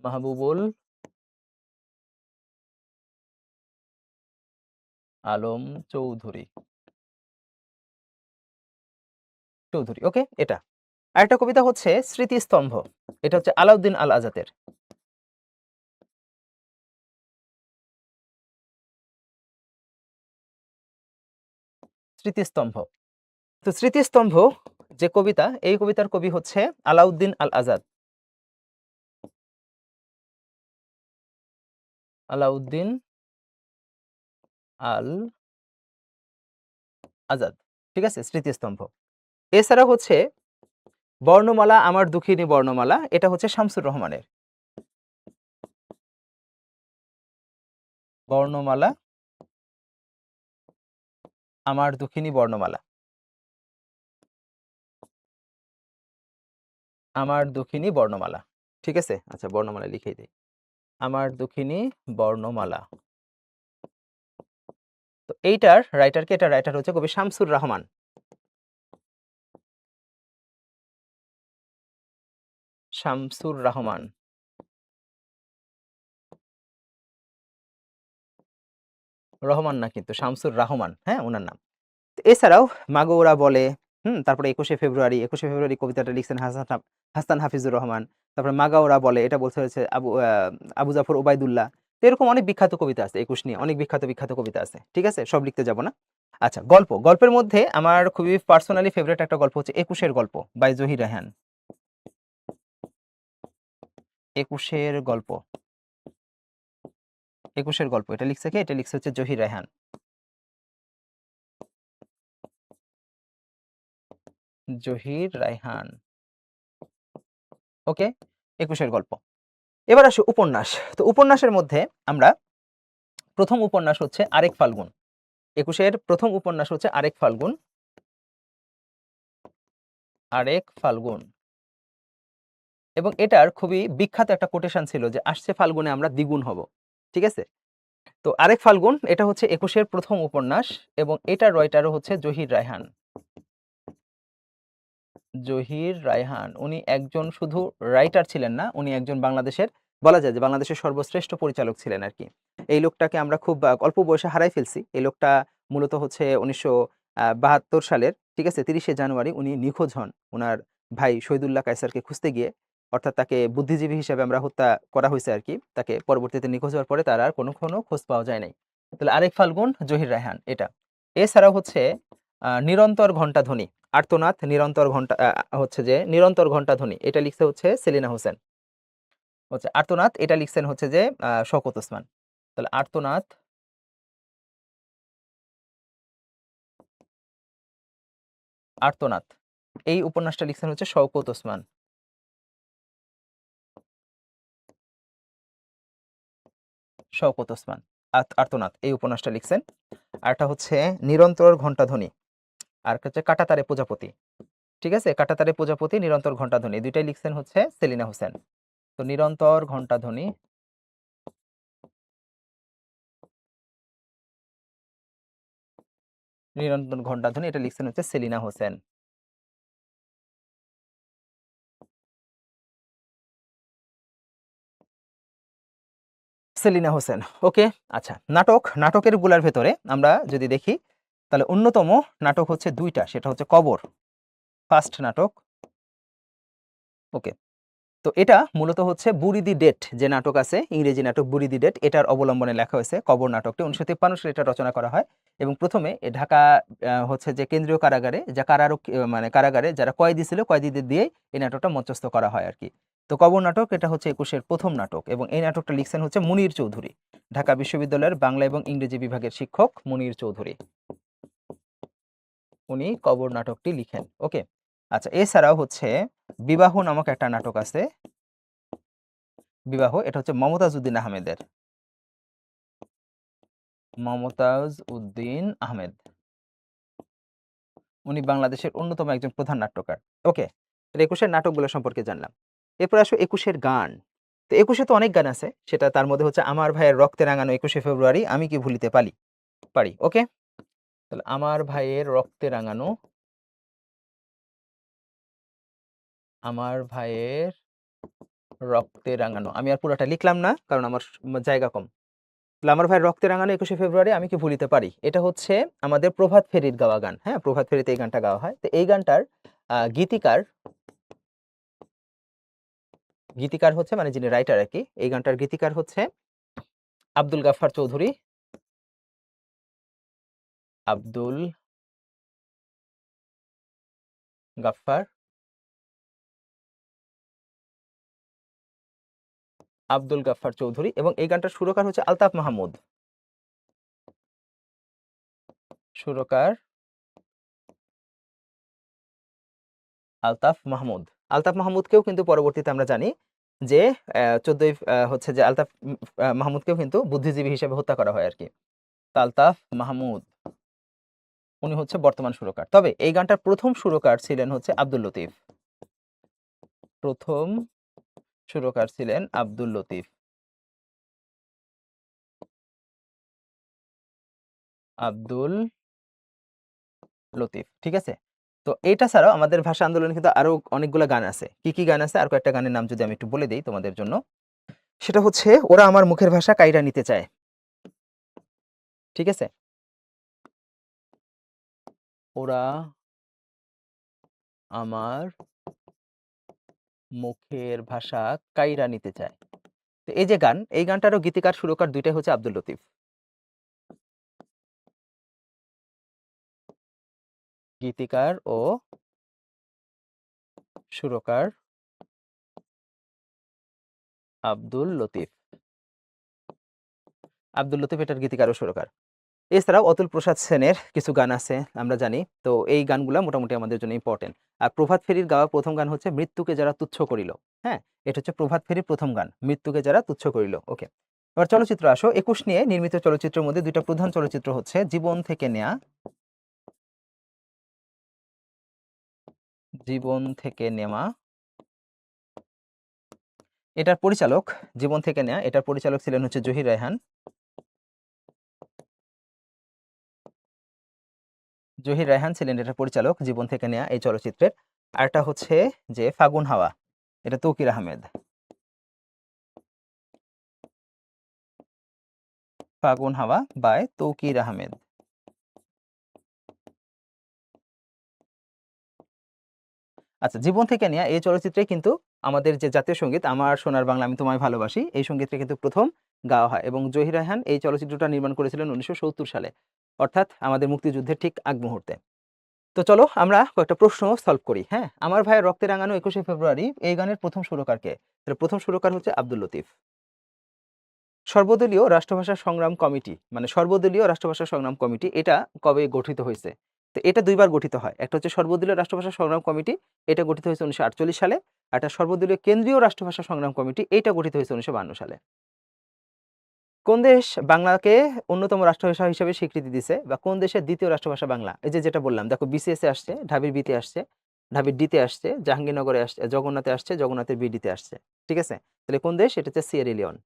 মাহবুবুল আলম চৌধুরী, ওকে। এটা আরেকটা কবিতা হচ্ছে স্মৃতিস্তম্ভ। এটা হচ্ছে আলাউদ্দিন আল আজাদের। স্মৃতিস্তম্ভ। তো স্মৃতিস্তম্ভ যে কবিতা, এই কবিতার কবি হচ্ছে আলাউদ্দিন আল আজাদ। আলাউদ্দিন আল আজাদ, ঠিক আছে, স্মৃতিস্তম্ভ। এছাড়া হচ্ছে বর্ণমালা আমার দুঃখিনী বর্ণমালা, এটা হচ্ছে শামসুর রহমানের। বর্ণমালা আমার দুঃখিনী বর্ণমালা, আমার দুঃখিনী বর্ণমালা, ঠিক আছে। আচ্ছা, বর্ণমালা লিখেই দেই, আমার দুঃখিনী বর্ণমালা। তো এইটার রাইটারকে, এটা রাইটার হচ্ছে কবি শামসুর রহমান। শামসুর রহমান, রহমান না কিন্তু শামসুর রহমান, হ্যাঁ ওনার নাম। এছাড়াও মাগো ওরা বলে, তারপরে 21শে ফেব্রুয়ারি কবিতাটা লিখছেন হাসান হাফিজুর রহমান। তারপরে মাগা ওরা বলে এটা বলতে হয়েছে আবু জাফর ওবায়দুল্লাহ। তো এরকম অনেক বিখ্যাত কবিতা আছে 21 নিয়ে, অনেক বিখ্যাত বিখ্যাত কবিতা আছে, ঠিক আছে, সব লিখতে যাব না। আচ্ছা, গল্পের মধ্যে আমার খুবই পার্সোনালি ফেভারিট একটা গল্প হচ্ছে 21-এর গল্প বাই জহির রায়হান। 21-এর গল্প, 21-এর গল্প এটা লিখছে কে? এটা লিখছে হচ্ছে জহির রায়হান। জহির রায়হান, ওকে, 21-এর গল্প। এবার আসি উপন্যাস। তো উপন্যাসের মধ্যে আমরা প্রথম উপন্যাস হচ্ছে আরেক ফাল্গুন। 21-এর প্রথম উপন্যাস হচ্ছে আরেক ফাল্গুন। আরেক ফাল্গুন, এবং এটার খুবই বিখ্যাত একটা কোটেশন ছিল যে আসছে ফাল্গুনে আমরা দ্বিগুণ হব, ঠিক আছে। তো আরেক ফাল্গুন এটা হচ্ছে 21-এর প্রথম উপন্যাস, এবং এটার রাইটারও হচ্ছে জহির রায়হান। জহির রায়হান উনি একজন শুধু রাইটার ছিলেন না, উনি একজন বাংলাদেশের, বলা যায় যে বাংলাদেশের সর্বশ্রেষ্ঠ পরিচালক ছিলেন আর কি। এই লোকটাকে আমরা খুব অল্প বয়সে হারাই ফেলছি। এই লোকটা মূলত হচ্ছে 1972 সালের, ঠিক আছে, 30শে জানুয়ারি উনি নিখোঁজ হন ওনার ভাই শহীদুল্লাহ কায়সারকে খুঁজতে গিয়ে। অর্থাৎ তাকে বুদ্ধিজীবী হিসেবে আমরা হত্যা করা হয়েছে আর কি। তাকে পরবর্তীতে নিখোঁজ হওয়ার পরে তার আর কোনো খোঁজ পাওয়া যায় নাই। তাহলে আরেক ফাল্গুন জহির রায়হান এটা। এছাড়াও হচ্ছে নিরন্তর ঘণ্টাধ্বনি, আর্তনাদ নিরন্তর ঘণ্টা, হচ্ছে যে নিরন্তর ঘণ্টাধ্বনি এটা লিখছে হচ্ছে সেলিনা হোসেন। হচ্ছে আর্তনাদ এটা লিখছেন হচ্ছে যে শওকত ওসমান। তাহলে আর্তনাদ, আর্তনাদ এই উপন্যাসটা লিখছেন হচ্ছে শওকত ওসমান। শওকত ওসমান আর্তনাদ এই উপন্যাসটা লিখছেন। আরটা হচ্ছে নিরন্তর ঘণ্টাধ্বনি, আর হচ্ছে কাঁটাতারে প্রজাপতি, ঠিক আছে, কাঁটাতারে প্রজাপতি নিরন্তর ঘণ্টাধ্বনি দুইটাই লিখছেন হচ্ছে সেলিনা হোসেন। তো নিরন্তর ঘণ্টাধ্বনি, নিরন্তর ঘণ্টাধ্বনি এটা লিখছেন হচ্ছে সেলিনা হোসেন। সেলিনা হোসেন, ওকে। আচ্ছা, নাটকের গুলার ভেতরে আমরা যদি দেখি তাহলে অন্যতম নাটক হচ্ছে দুইটা, সেটা হচ্ছে কবর, ফার্স্ট নাটক, ওকে। তো এটা মূলত হচ্ছে বুড়ি দি ডেট যে নাটক আছে, ইংরেজি নাটক বুড়ি দি ডেট, এটার অবলম্বনে লেখা হয়েছে কবর নাটকটি। 1953 সালে এটা রচনা করা হয়, এবং প্রথমে ঢাকা হচ্ছে যে কেন্দ্রীয় কারাগারে, যা কারারক মানে কারাগারে যারা কয়েদি ছিল, কয়েদিদের দিয়ে এই নাটকটা মঞ্চস্থ করা হয় আর কি। তো কবর নাটক এটা হচ্ছে 21-এর প্রথম নাটক, এবং এই নাটকটা লিখছেন হচ্ছে মুনীর চৌধুরী, ঢাকা বিশ্ববিদ্যালয়ের বাংলা এবং ইংরেজি বিভাগের শিক্ষক মুনীর চৌধুরী, উনি কবর নাটকটি লিখেন, ওকে। আচ্ছা, এছাড়াও হচ্ছে বিবাহ নামক একটা নাটক আছে, বিবাহ এটা হচ্ছে মমতাজ উদ্দিন আহমেদের, মমতাজ উদ্দিন আহমেদ, উনি বাংলাদেশের অন্যতম একজন প্রধান নাট্যকার, ওকে। 21-এর নাটকগুলো সম্পর্কে জানলাম। এরপর আসো 21-এর গান। তো 21-এ তো অনেক গান আছে, সেটা তার মধ্যে হচ্ছে আমার ভাইয়ের রক্তে রাঙানো 21শে ফেব্রুয়ারি আমি কি ভুলিতে পারি, ওকে। তাহলে আমার ভাইয়ের রক্তে রাঙানো, আমার ভাইয়ের রক্তে রাঙানো, আমি আর পুরোটা লিখলাম না কারণ আমার জায়গা কম। তাহলে আমার ভাইয়ের রক্তে রাঙানো 21শে ফেব্রুয়ারি আমি কি ভুলিতে পারি, এটা হচ্ছে আমাদের প্রভাত ফেরির গাওয়া গান, হ্যাঁ, প্রভাত ফেরিতে এই গানটা গাওয়া হয়। তো এই গানটার গীতিকার, গীতিকার হচ্ছে মানে যিনি রাইটার আর কি, এই গানটার গীতিকার হচ্ছে আব্দুল গাফফার চৌধুরী, আব্দুল গাফফার, আব্দুল গাফফার চৌধুরী, এবং এই গানটার সুরকার হচ্ছে আলতাফ মাহমুদ, সুরকার আলতাফ মাহমুদ। আলতাফ মাহমুদকেও কিন্তু পরবর্তীতে আমরা জানি যে 14ই হচ্ছে যে আলতাফ মাহমুদকেও কিন্তু বুদ্ধিজীবী হিসেবে হত্যা করা হয় আর কি। আলতাফ মাহমুদ উনি হচ্ছে বর্তমান সুরকার, তবে এই গানটার প্রথম সুরকার ছিলেন হচ্ছে আব্দুল লতিফ, প্রথম সুরকার ছিলেন আব্দুল লতিফ। আব্দুল লতিফ। ঠিক আছে? তো এটা ছাড়াও আমাদের ভাষা আন্দোলনে কিন্তু আরো অনেকগুলা গান আছে। কি, কি গান আছে? আর কয়েকটা গানের নাম যদি আমি একটু বলে দেই তোমাদের জন্য। সেটা হচ্ছে, ওরা আমার মুখের ভাষা কাইরা নিতে চায়। ঠিক আছে? ওরা আমার মুখের ভাষা কাইরা নিতে চায়। তো এই যে গান, এই গানটারও গীতিকার, সুরকার ২ টাই হচ্ছে আব্দুল লতিফ। গীতিকার ও সুরকার আব্দুল লতিফ। আব্দুল লতিফ এটার গীতিকার ও সুরকার। এছাড়াও অতুল প্রসাদ সেনের কিছু গান আছে আমরা জানি। তো এই গানগুলা মোটামুটি আমাদের জন্য ইম্পর্টেন্ট। আর প্রভাত ফেরির গাওয়া ১ম গান হচ্ছে 'মৃত্যুকে যারা তুচ্ছ করিল'। হ্যাঁ? এটা হচ্ছে প্রভাত ফেরির ১ম গান, 'মৃত্যুকে যারা তুচ্ছ করিল'। ওকে। এবার চলচ্চিত্র আসো। ২১ নিয়ে নির্মিত চলচ্চিত্রের মধ্যে ২ টা প্রধান চলচ্চিত্র হচ্ছে 'জীবন থেকে নেয়া', 'জীবন থেকে নেওয়া'। এটার পরিচালক, 'জীবন থেকে নেয়া', এটার পরিচালক ছিলেন হচ্ছে জহির রায়হান। জহির রায়হান ছিলেন এটার পরিচালক 'জীবন থেকে নেয়া' এই চলচ্চিত্রের। আরেকটা হচ্ছে যে 'ফাগুন হাওয়া', এটা তৌকির আহমেদ। 'ফাগুন হাওয়া' বাই তৌকির আহমেদ। আচ্ছা, 'জীবন থেকে নেয়া' এই চলচ্চিত্রে কিন্তু আমাদের যে জাতীয় সংগীত 'আমার সোনার বাংলা আমি তোমায় ভালোবাসি' এই সংগীতটা কিন্তু ১ম গাওয়া হয় এবং জহির রায়হান এই চলচ্চিত্রটা নির্মাণ করেছিলেন ১৯৭০ সালে। অর্থাৎ আমাদের মুক্তিযুদ্ধের ঠিক আগ মুহূর্তে। তো চলো আমরা কয়েকটা প্রশ্ন সলভ করি, হ্যাঁ? 'আমার ভাইয়ের রক্তে রাঙানো ২১শে ফেব্রুয়ারি' এই গানের ১ম সুরকার কে? তাহলে ১ম সুরকার হচ্ছে আব্দুল লতিফ। সর্বদলীয় রাষ্ট্রভাষা সংগ্রাম কমিটি, মানে সর্বদলীয় রাষ্ট্রভাষা সংগ্রাম কমিটি, এটা কবে গঠিত হইছে? তো এটা ২ বার গঠিত হয়। একটা হচ্ছে সর্বদলীয় রাষ্ট্রভাষা সংগ্রাম কমিটি, এটা গঠিত হয়েছে ১৯৪৮ সালে। আর একটা সর্বদলীয় কেন্দ্রীয় রাষ্ট্রভাষা সংগ্রাম কমিটি, এইটা গঠিত হয়েছে ১৯৫২ সালে। কোন দেশ বাংলাকে অন্যতম রাষ্ট্রভাষা হিসেবে স্বীকৃতি দিছে, বা কোন দেশের ২য় রাষ্ট্রভাষা বাংলা? এই যে যেটা বললাম, দেখো বিসিএস এ আসছে, ঢাবির বিতে আসছে, ঢাবির ডিতে আসছে, জাহাঙ্গীরনগরে আসছে, জগন্নাথে আসছে, জগন্নাথের বিডিতে আসছে। ঠিক আছে? তাহলে কোন দেশ? এটা হচ্ছে সিয়েরা লিওন।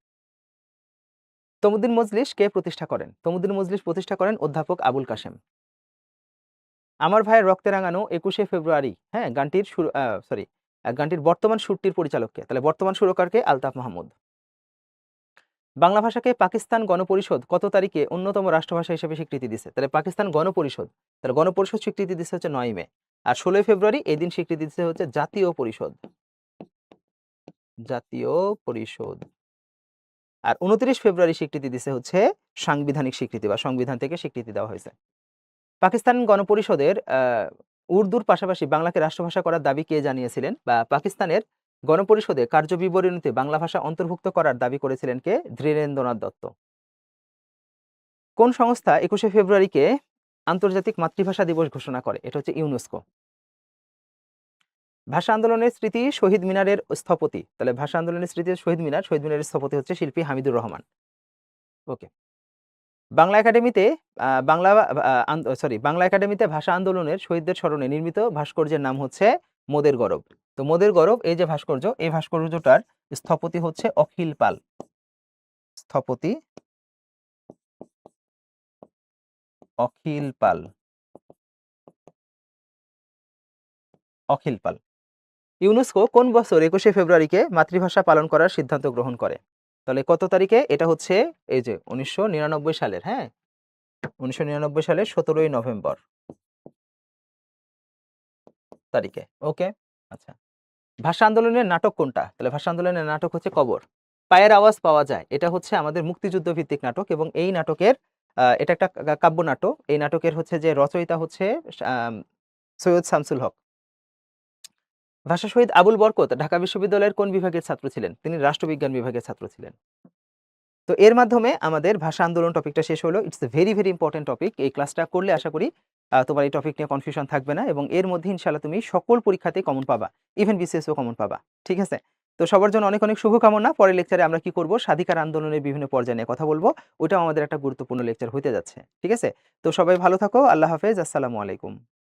তমুদ্দিন মজলিস কে প্রতিষ্ঠা করেন? তমুদ্দিন মজলিস প্রতিষ্ঠা করেন অধ্যাপক আবুল কাশেম। আমার ভাইয়ের রক্তে রাঙানো ২১শে ফেব্রুয়ারি, হ্যাঁ, গানটির সুর সরি গানটির বর্তমান সুরটির পরিচালক কে? তাহলে বর্তমান সুরকার কে? আলতাফ মাহমুদ। বাংলা ভাষাকে পাকিস্তান গণপরিষদ কত তারিখে অন্যতম রাষ্ট্রভাষা হিসেবে স্বীকৃতি দিছে? তাহলে পাকিস্তান গণপরিষদ, তাহলে গণপরিষদ স্বীকৃতি দিচ্ছে হচ্ছে ৯ মে। আর ১৬ই ফেব্রুয়ারি এই দিন স্বীকৃতি দিচ্ছে হচ্ছে জাতীয় পরিষদ। জাতীয় পরিষদ। আর ২৯ ফেব্রুয়ারি স্বীকৃতি দিছে হচ্ছে সাংবিধানিক স্বীকৃতি, বা সংবিধান থেকে স্বীকৃতি দেওয়া হয়েছে। পাকিস্তান গণপরিষদের উর্দুর পাশাপাশি বাংলাকে রাষ্ট্রভাষা করার দাবি কে জানিয়েছিলেন? বা পাকিস্তানের গণপরিষদে কার্যবিবরণীতে বাংলা ভাষা অন্তর্ভুক্ত করার দাবি করেছিলেন কে? ধীরেন্দ্রনাথ দত্ত। কোন সংস্থা ২১শে ফেব্রুয়ারিকে আন্তর্জাতিক মাতৃভাষা দিবস ঘোষণা করে? এটা হচ্ছে ইউনেস্কো। ভাষা আন্দোলনের স্মৃতি শহীদ মিনারের স্থপতি, তাহলে ভাষা আন্দোলনের স্মৃতি শহীদ মিনার, শহীদ মিনারের স্থপতি হচ্ছে শিল্পী হামিদুর রহমান। ওকে। বাংলা একাডেমিতে বাংলা একাডেমিতে ভাষা আন্দোলনের শহীদদের স্মরণে নির্মিত ভাস্কর্যের নাম হচ্ছে মোদের গরব। তো মোদের গরব এই যে ভাস্কর্য, এই ভাস্কর্যটার স্থপতি হচ্ছে অখিল পাল। স্থপতি অখিল পাল। অখিল পাল। ইউনেস্কো কোন বছর ২১শে ফেব্রুয়ারিকে মাতৃভাষা পালন করার সিদ্ধান্ত গ্রহণ করে? তাহলে কত তারিখে? এটা হচ্ছে এই যে ১৯৯৯ সালের, হ্যাঁ, ১৯৯৯ সালের ১৭ই নভেম্বর তারিখে। ওকে। আচ্ছা, ভাষা আন্দোলনের নাটক কোনটা? তাহলে ভাষা আন্দোলনের নাটক হচ্ছে কবর। পায়ের আওয়াজ পাওয়া যায়, এটা হচ্ছে আমাদের মুক্তিযুদ্ধ ভিত্তিক নাটক এবং এই নাটকের এটা একটা কাব্য নাটক। এই নাটকের হচ্ছে যে রচয়িতা হচ্ছে আম সৈয়দ শামসুল হক। ভাষা শহীদ আবুল বরকত ঢাকা বিশ্ববিদ্যালয়ের কোন বিভাগের ছাত্র ছিলেন? তিনি রাষ্ট্রবিজ্ঞান বিভাগের ছাত্র ছিলেন। তো এর মাধ্যমে আমাদের ভাষা আন্দোলন টপিকটা শেষ হলো। It's a very, very important topic. এই ক্লাসটা করলে আশা করি তোমার এই টপিক নিয়ে কনফিউশন থাকবে না এবং এর মধ্যে ইনশাআল্লাহ তুমি সকল পরীক্ষাতেই কমন পাবা। ইভেন বিসিএসও কমন পাবা। ঠিক আছে? তো সবার জন্য অনেক, অনেক শুভকামনা। পরের লেকচারে আমরা কি করব? স্বাধিকার আন্দোলনের বিভিন্ন পর্যায় নিয়ে কথা বলব। ওইটাও আমাদের একটা গুরুত্বপূর্ণ লেকচার হইতে যাচ্ছে। ঠিক আছে? তো সবাই ভালো থাকো। আল্লাহ হাফেজ। আসসালামু আলাইকুম।